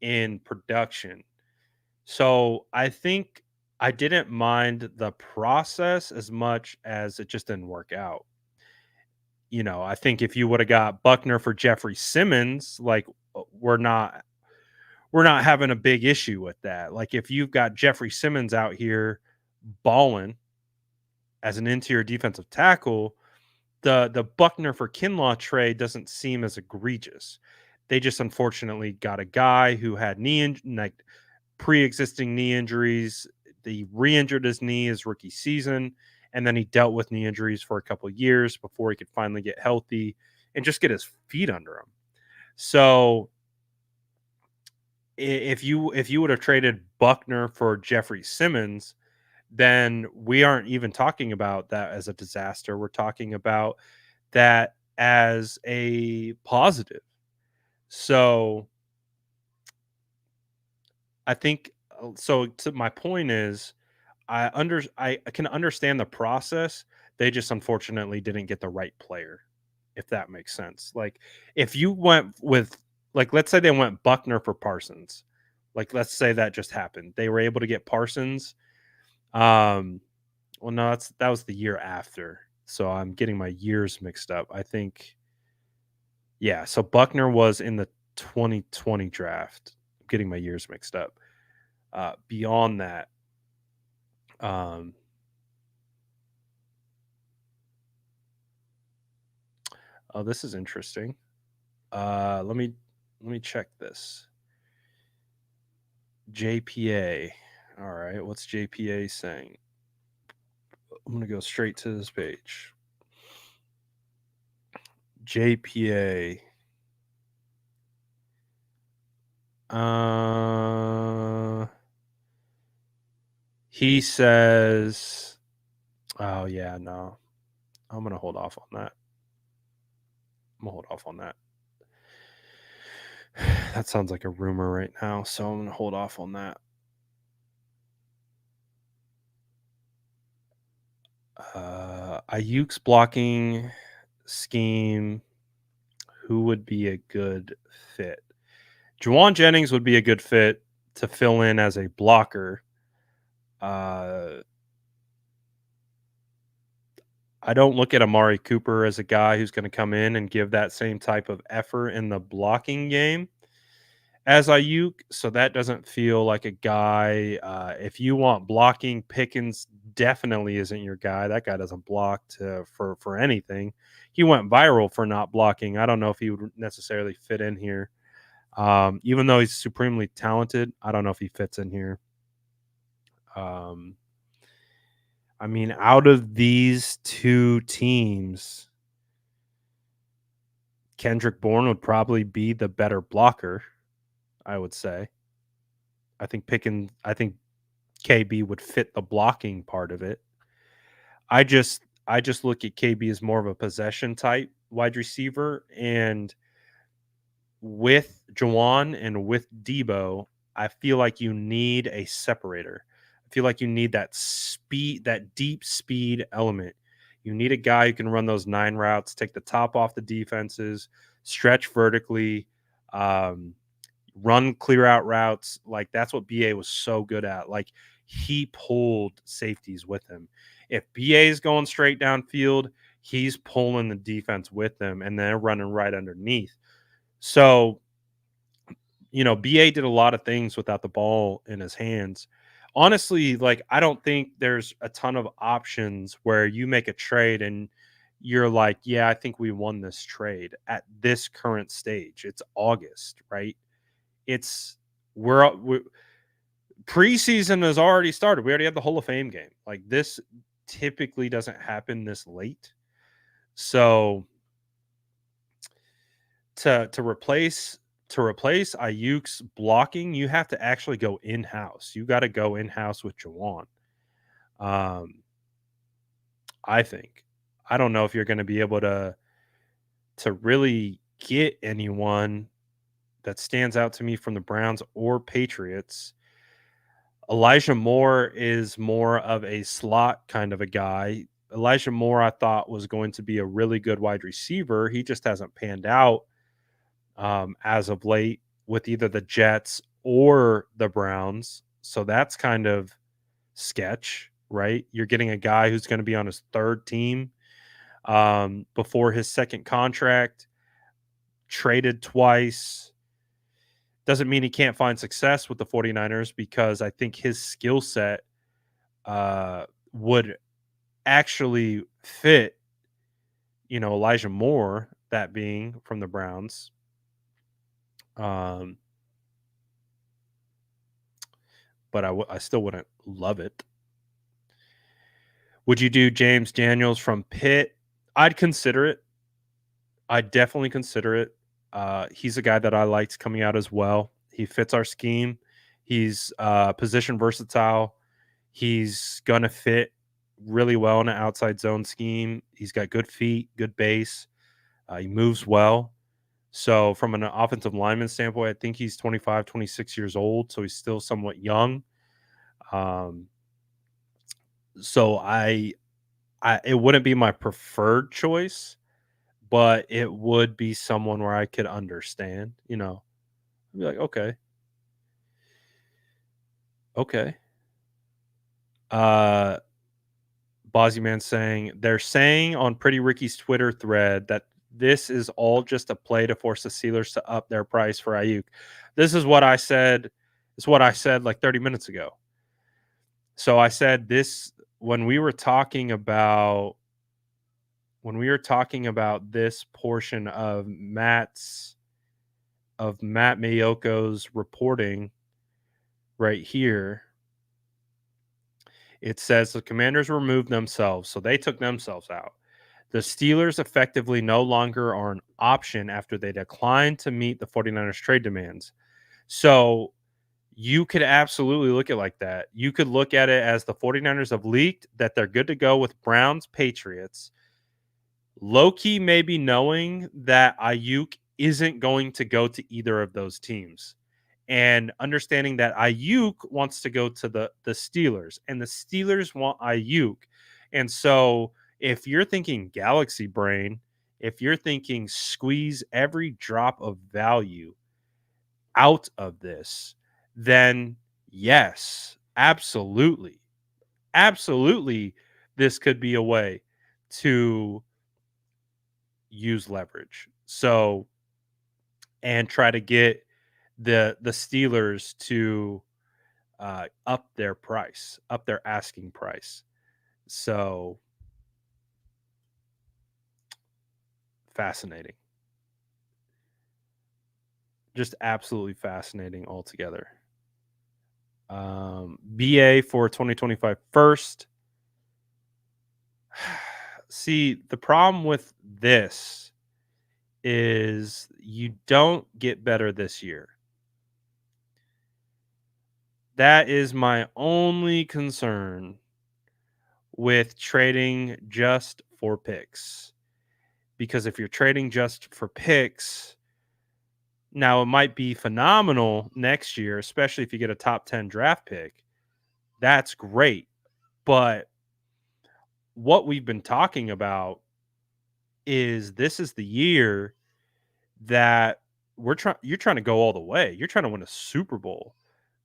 in production. So I think I didn't mind the process as much as it just didn't work out. I think if you would have got Buckner for Jeffrey Simmons, like we're not having a big issue with that. Like if you've got Jeffrey Simmons out here balling as an interior defensive tackle, the Buckner for Kinlaw trade doesn't seem as egregious. They just unfortunately got a guy who had pre-existing knee injuries. He re-injured his knee his rookie season, and then he dealt with knee injuries for a couple of years before he could finally get healthy and just get his feet under him. So if you would have traded Buckner for Jeffrey Simmons, then we aren't even talking about that as a disaster. We're talking about that as a positive. So I think so to my point is I can understand the process. They just unfortunately didn't get the right player, if that makes sense. Like if you went with like let's say they went Buckner for Parsons. Like let's say that just happened. They were able to get Parsons. Um well no, that was the year after. So I'm getting my years mixed up. I think yeah, so Buckner was in the 2020 draft. I'm getting my years mixed up. Beyond that, um, oh, this is interesting. Let me check this. JPA. All right, what's JPA saying? I'm gonna go straight to this page. JPA. Uh, he says, "Oh yeah, no, I'm gonna hold off on that. I'm gonna hold off on that. That sounds like a rumor right now, so I'm gonna hold off on that." Ayuk's blocking scheme. Who would be a good fit? Juwan Jennings would be a good fit to fill in as a blocker. Uh, I don't look at Amari Cooper as a guy who's going to come in and give that same type of effort in the blocking game as Ayuk. So that doesn't feel like a guy. If you want blocking, Pickens definitely isn't your guy. That guy doesn't block for anything. He went viral for not blocking. I don't know if he would necessarily fit in here. Even though he's supremely talented, I don't know if he fits in here. Um, I mean, out of these two teams, Kendrick Bourne would probably be the better blocker, I would say. I think KB would fit the blocking part of it. I just look at KB as more of a possession type wide receiver, and with Jawan and with Debo, I feel like you need a separator. I feel like you need that speed, that deep speed element. You need a guy who can run those 9 routes, take the top off the defenses, stretch vertically, um, run clear out routes. Like that's what BA was so good at. Like he pulled safeties with him. If BA is going straight downfield, he's pulling the defense with him and they're running right underneath. So, BA did a lot of things without the ball in his hands. Honestly, like I don't think there's a ton of options where you make a trade and you're like, yeah, I think we won this trade at this current stage. It's August, right? It's we're preseason has already started. We already have the Hall of Fame game. Like this typically doesn't happen this late. So to replace Ayuk's blocking, you have to actually go in house. You got to go in house with Jawan. Um, I think. I don't know if you're going to be able to really get anyone that stands out to me from the Browns or Patriots. Elijah Moore is more of a slot kind of a guy. Elijah Moore, I thought, was going to be a really good wide receiver. He just hasn't panned out as of late with either the Jets or the Browns. So that's kind of sketch, right? You're getting a guy who's going to be on his third team before his second contract, traded twice. Doesn't mean he can't find success with the 49ers because I think his skill set would actually fit, Elijah Moore, that being from the Browns. Um, but I still wouldn't love it. Would you do James Daniels from Pitt? I'd consider it. I'd definitely consider it. He's a guy that I liked coming out as well. He fits our scheme. He's position versatile. He's gonna fit really well in an outside zone scheme. He's got good feet, good base. He moves well. So from an offensive lineman standpoint, I think he's 25, 26 years old, so he's still somewhat young. Um, so I it wouldn't be my preferred choice, but it would be someone where I could understand, I'd be like, okay, okay. Uh Bozzy Man saying they're saying on Pretty Ricky's Twitter thread that this is all just a play to force the Steelers to up their price for Ayuk. This is what I said. It's what I said like 30 minutes ago. So I said this when we were talking about this portion of Matt Mayoko's reporting right here. It says the Commanders removed themselves, so they took themselves out. The Steelers effectively no longer are an option after they declined to meet the 49ers trade demands. So you could absolutely look at it like that. You could look at it as the 49ers have leaked that they're good to go with Browns, Patriots. Low-key maybe knowing that Ayuk isn't going to go to either of those teams. And understanding that Ayuk wants to go to the Steelers, and the Steelers want Ayuk. And so if you're thinking galaxy brain, if you're thinking squeeze every drop of value out of this, then yes, absolutely. Absolutely, this could be a way to use leverage. So and try to get the Steelers to up their price, up their asking price. So fascinating. Just absolutely fascinating altogether. BA for 2025 first. See, the problem with this is you don't get better this year. That is my only concern with trading just for picks. Because if you're trading just for picks, now it might be phenomenal next year, especially if you get a top 10 draft pick. That's great. But what we've been talking about is this is the year that you're trying to go all the way. You're trying to win a Super Bowl.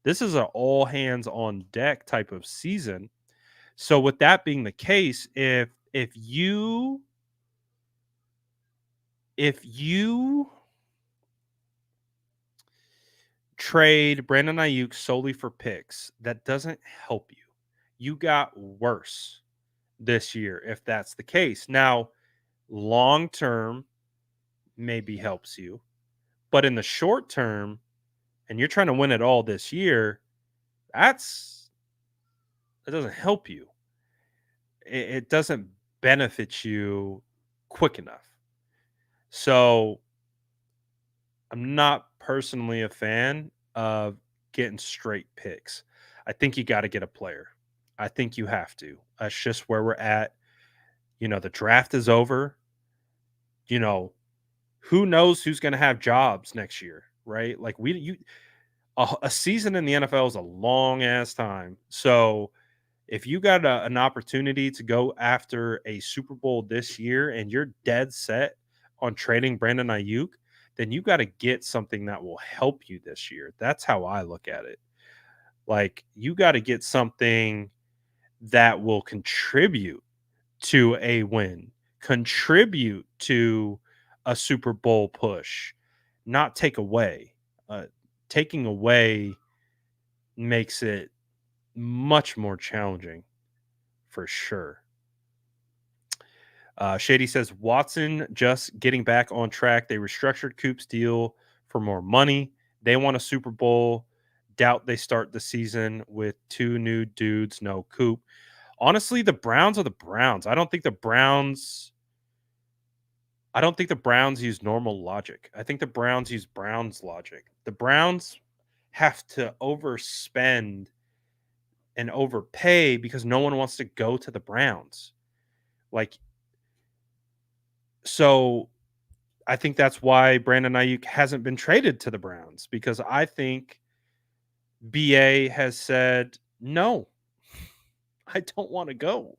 This is an all hands on deck type of season. So with that being the case, if you trade Brandon Aiyuk solely for picks, that doesn't help you. You got worse this year if that's the case. Now, long term maybe helps you, but in the short term, and you're trying to win it all this year, that doesn't help you. It doesn't benefit you quick enough. So I'm not personally a fan of getting straight picks. I think you got to get a player. I think you have to. That's just where we're at. The draft is over. You know, who knows who's going to have jobs next year, right? Like a season in the NFL is a long ass time. So if you got an opportunity to go after a Super Bowl this year and you're dead set on trading Brandon Ayuk, then you got to get something that will help you this year. That's how I look at it. Like you got to get something that will contribute to a win, contribute to a Super Bowl push, not take away. Taking away makes it much more challenging for sure. Shady says Watson just getting back on track. They restructured Coop's deal for more money. They want a Super Bowl. Doubt they start the season with two new dudes, no Coop. Honestly, the Browns are the Browns. I don't think the Browns use normal logic. I think the Browns use Browns logic. The Browns have to overspend and overpay because no one wants to go to the Browns. Like, so I think that's why Brandon Aiyuk hasn't been traded to the Browns, because I think BA has said, no, I don't want to go.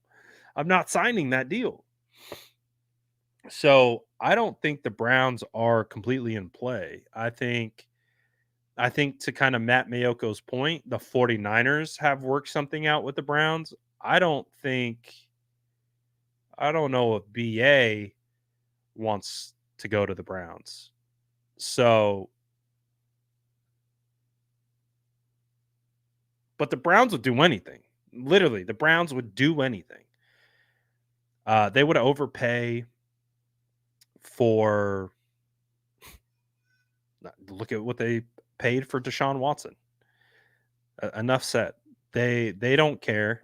I'm not signing that deal. So I don't think the Browns are completely in play. I think to kind of Matt Mayoko's point, the 49ers have worked something out with the Browns. I don't think I don't know if BA wants to go to the Browns. So, but the Browns would do anything. Literally, the Browns would do anything. They would overpay for look at what they paid for Deshaun Watson. Enough said. They don't care.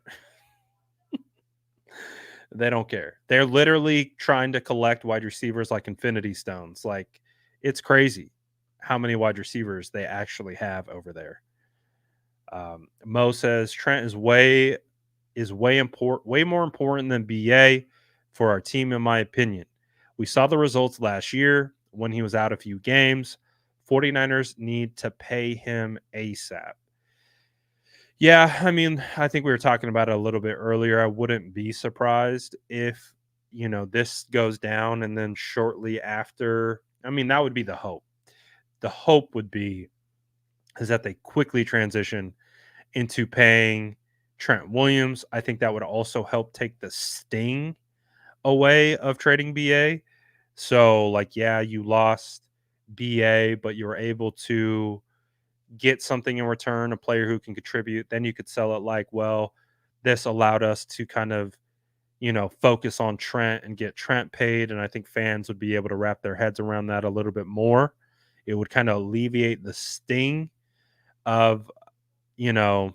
They don't care. They're literally trying to collect wide receivers like infinity stones. Like, it's crazy how many wide receivers they actually have over there. Mo says Trent way more important than BA for our team, in my opinion. We saw the results last year when he was out a few games. 49ers need to pay him ASAP. Yeah, I mean, I think we were talking about it a little bit earlier. I wouldn't be surprised if, this goes down and then shortly after, I mean, that would be the hope. The hope would be is that they quickly transition into paying Trent Williams. I think that would also help take the sting away of trading BA. So, like, yeah, you lost BA, but you were able to get something in return, a player who can contribute. Then you could sell it like, well, this allowed us to kind of, focus on Trent and get Trent paid. And I think fans would be able to wrap their heads around that a little bit more. It would kind of alleviate the sting of, you know,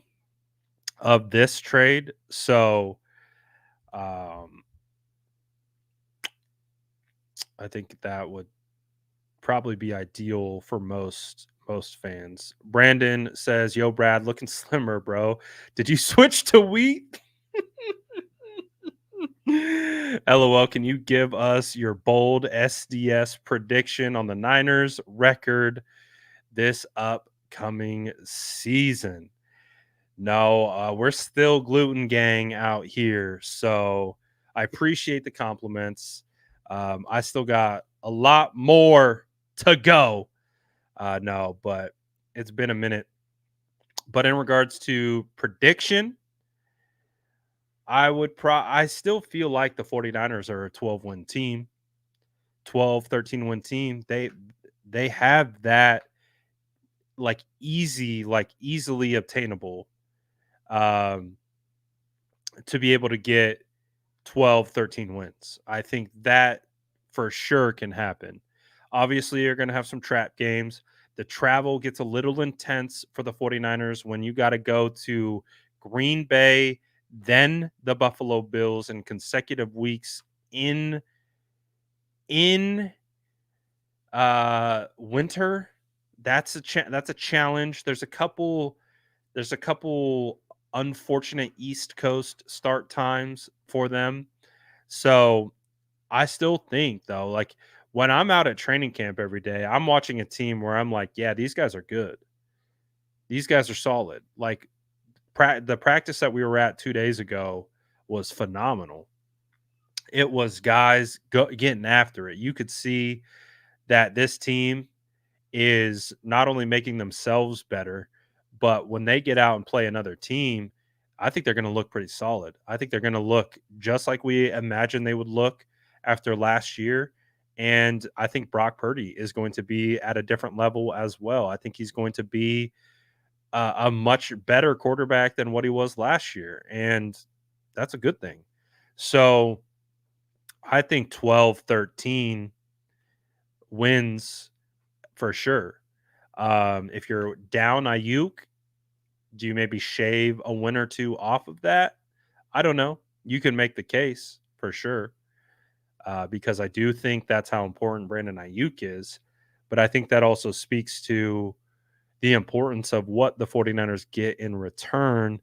of this trade. So, um, I think that would probably be ideal for most fans. Brandon says, "Yo, Brad, looking slimmer, bro. Did you switch to wheat?" LOL, can you give us your bold SDS prediction on the Niners record this upcoming season? No, we're still gluten gang out here. So I appreciate the compliments. I still got a lot more to go. No, but it's been a minute. But in regards to prediction, I still feel like the 49ers are a 12-win team, 12, 13-win team. They have that easily obtainable um to be able to get 12, 13 wins. I think that for sure can happen. Obviously, you're going to have some trap games. The travel gets a little intense for the 49ers when you got to go to Green Bay, then the Buffalo Bills in consecutive weeks in in winter. That's a challenge. There's a couple unfortunate East Coast start times for them. So I still think though, like when I'm out at training camp every day, I'm watching a team where I'm like, yeah, these guys are good. These guys are solid. Like the practice that we were at 2 days ago was phenomenal. It was guys getting after it. You could see that this team is not only making themselves better, but when they get out and play another team, I think they're going to look pretty solid. I think they're going to look just like we imagined they would look after last year. And I think Brock Purdy is going to be at a different level as well. I think he's going to be a much better quarterback than what he was last year. And that's a good thing. So I think 12, 13 wins for sure. If you're down Ayuk, do you maybe shave a win or two off of that? I don't know. You can make the case for sure, because I do think that's how important Brandon Ayuk is. But I think that also speaks to the importance of what the 49ers get in return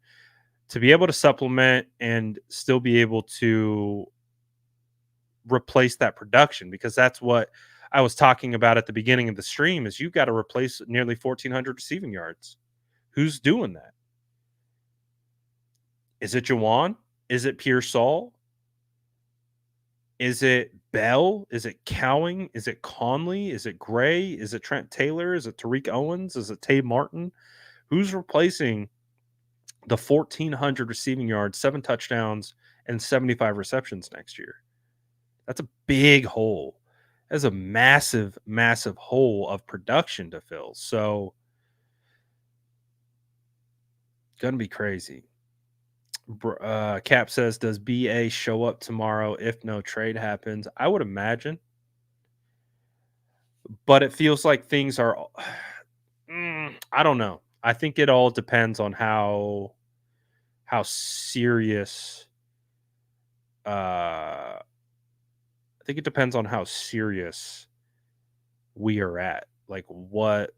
to be able to supplement and still be able to replace that production, because that's what I was talking about at the beginning of the stream is you've got to replace nearly 1,400 receiving yards. Who's doing that? Is it Jawan? Is it Pearsall? Is it Bell? Is it Cowing? Is it Conley? Is it Gray? Is it Trent Taylor? Is it Tariq Owens? Is it Tay Martin? Who's replacing the 1,400 receiving yards, 7 touchdowns, and 75 receptions next year? That's a big hole. That's a massive, massive hole of production to fill. So, gonna be crazy. Cap says, "Does BA show up tomorrow if no trade happens?" I would imagine, but it feels like things are. I don't know. I think it all depends on how serious. I think it depends on how serious we are at, like what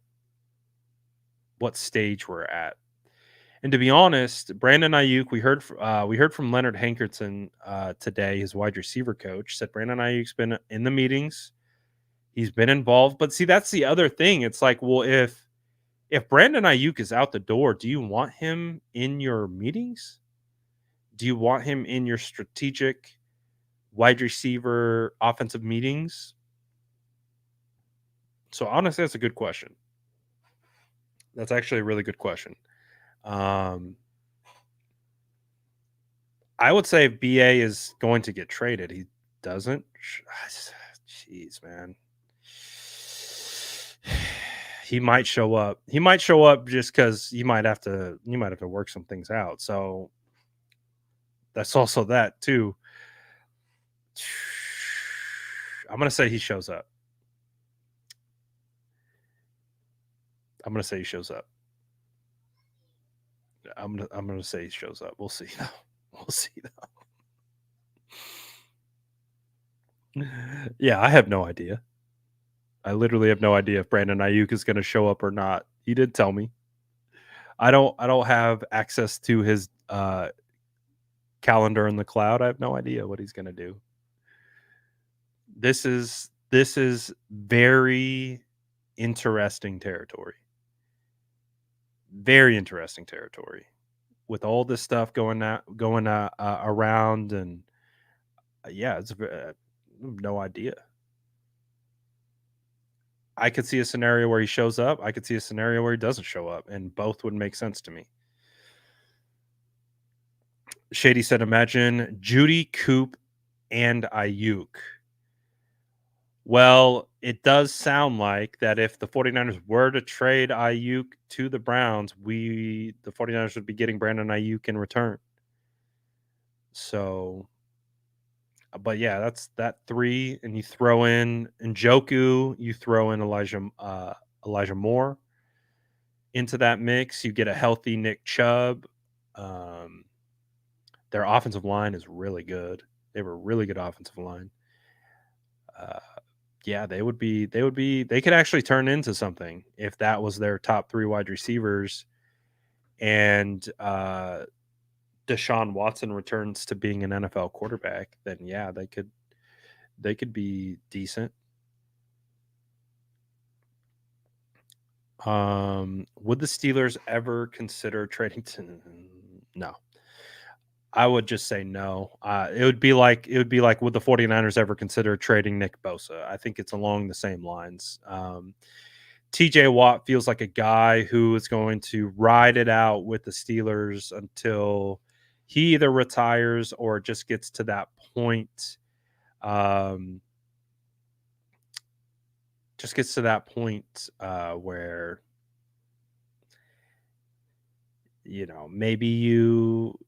stage we're at. And to be honest, Brandon Ayuk, we heard from Leonard Hankerson today, his wide receiver coach, said Brandon Ayuk's been in the meetings, he's been involved. But see, that's the other thing. It's like, well, if Brandon Ayuk is out the door, do you want him in your meetings? Do you want him in your strategic wide receiver offensive meetings? So honestly, that's a good question. That's actually a really good question. Um, I would say if BA is going to get traded, he doesn't. Jeez, man. He might show up. He might show up just because you might have to work some things out. So that's also that too. I'm gonna say he shows up. I'm gonna say he shows up. I'm gonna say he shows up. We'll see though. We'll see though. Yeah, I have no idea. I literally have no idea if Brandon Ayuk is gonna show up or not. He did tell me. I don't have access to his calendar in the cloud. I have no idea what he's gonna do. This is very interesting territory. Very interesting territory with all this stuff going around, and yeah, no idea. I could see a scenario where he shows up. I could see a scenario where he doesn't show up, and both would make sense to me. Shady said, "Imagine Judy, Coop, and Ayuk." Well, it does sound like that if the 49ers were to trade Ayuk to the Browns, the 49ers would be getting Brandon Ayuk in return. So, but yeah, that's that 3, and you throw in Njoku, you throw in Elijah Moore into that mix, you get a healthy Nick Chubb. Um, their offensive line is really good. They have a really good offensive line. Uh, yeah, they could actually turn into something if that was their top 3 wide receivers, and Deshaun Watson returns to being an NFL quarterback, then yeah, they could be decent. Would the Steelers ever consider trading to No. I would just say no. It would be like would the 49ers ever consider trading Nick Bosa? I think it's along the same lines. TJ Watt feels like a guy who is going to ride it out with the Steelers until he either retires or just gets to that point. Um, where maybe you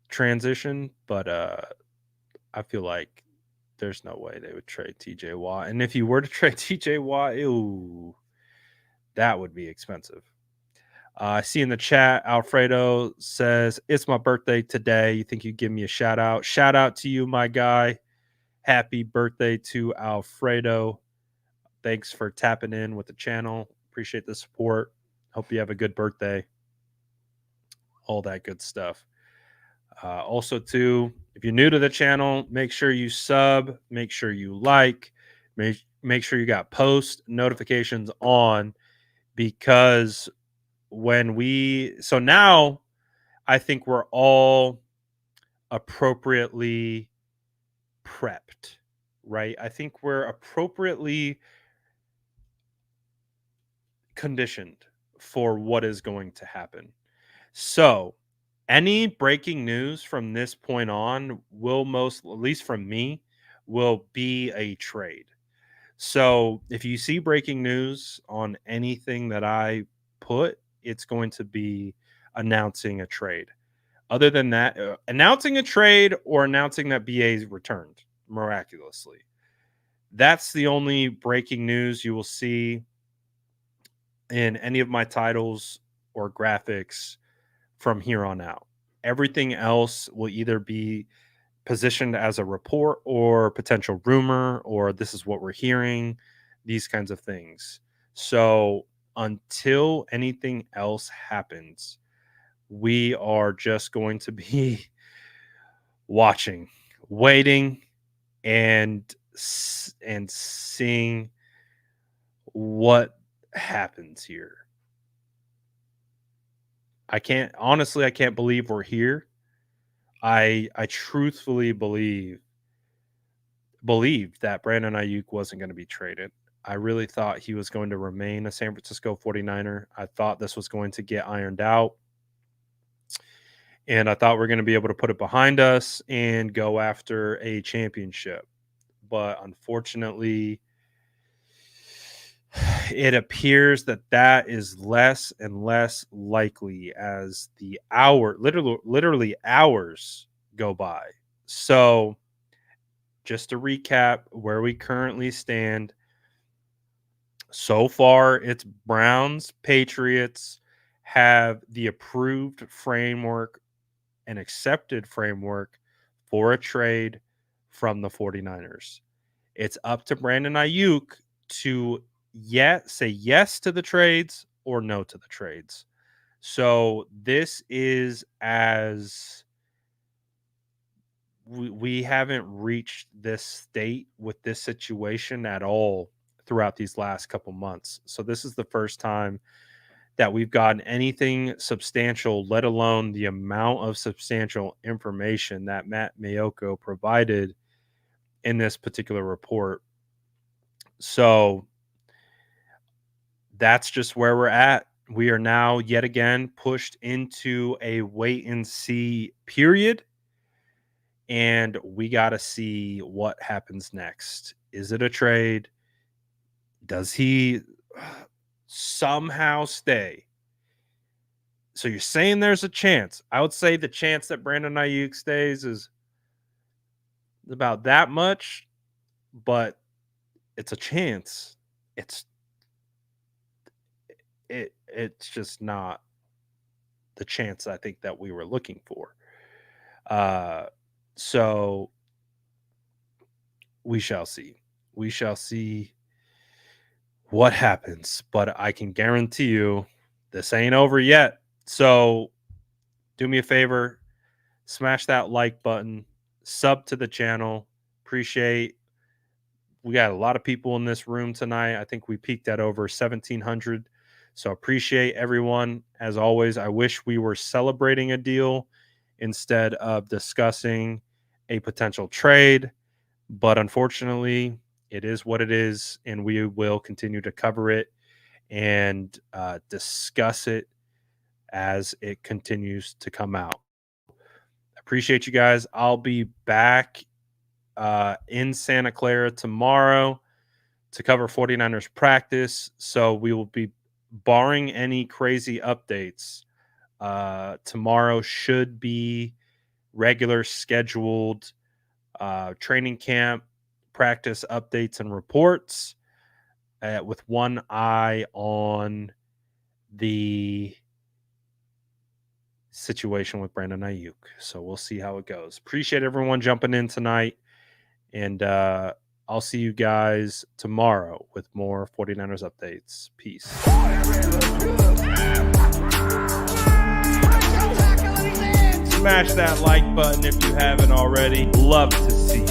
transition, but I feel like there's no way they would trade TJ Watt. And if you were to trade TJ Watt, ew, that would be expensive. I see in the chat, Alfredo says, "It's my birthday today. You think you'd give me a shout out? Shout out to you, my guy. Happy birthday to Alfredo. Thanks for tapping in with the channel. Appreciate the support. Hope you have a good birthday. All that good stuff." Also, too, if you're new to the channel, make sure you sub, make sure you like, make sure you got post notifications on, because now I think we're all appropriately prepped, right? I think we're appropriately conditioned for what is going to happen. So, any breaking news from this point on will at least from me, will be a trade. So, if you see breaking news on anything that I put, it's going to be announcing a trade. Other than that, announcing a trade or announcing that BA's returned miraculously. That's the only breaking news you will see in any of my titles or graphics from here on out. Everything else will either be positioned as a report or potential rumor, or this is what we're hearing, these kinds of things. So until anything else happens, we are just going to be watching, waiting, and seeing what happens here. I can't believe we're here. I truthfully believed that Brandon Aiyuk wasn't going to be traded. I really thought he was going to remain a San Francisco 49er. I thought this was going to get ironed out. And I thought we're going to be able to put it behind us and go after a championship. But unfortunately, it appears that is less and less likely as the literally hours go by. So, just to recap where we currently stand, so far it's Browns, Patriots have the approved framework and accepted framework for a trade from the 49ers. It's up to Brandon Aiyuk to say yes to the trades or no to the trades. So this is as we haven't reached this state with this situation at all throughout these last couple months. So this is the first time that we've gotten anything substantial, let alone the amount of substantial information that Matt Mayoko provided in this particular report. So that's just where we're at. We are now yet again pushed into a wait and see period. And we got to see what happens next. Is it a trade? Does he somehow stay? So you're saying there's a chance. I would say the chance that Brandon Aiyuk stays is about that much, but it's a chance. It's just not the chance I think that we were looking for. So we shall see. We shall see what happens, but I can guarantee you this ain't over yet. So do me a favor, smash that like button, sub to the channel. Appreciate. We got a lot of people in this room tonight. I think we peaked at over 1,700. So appreciate everyone. As always, I wish we were celebrating a deal instead of discussing a potential trade. But unfortunately, it is what it is, and we will continue to cover it and discuss it as it continues to come out. Appreciate you guys. I'll be back in Santa Clara tomorrow to cover 49ers practice. So we will be, barring any crazy updates, tomorrow should be regular scheduled training camp practice updates and reports, with one eye on the situation with Brandon Aiyuk. So we'll see how it goes. Appreciate everyone jumping in tonight. And I'll see you guys tomorrow with more 49ers updates. Peace. Smash that like button if you haven't already. Love to see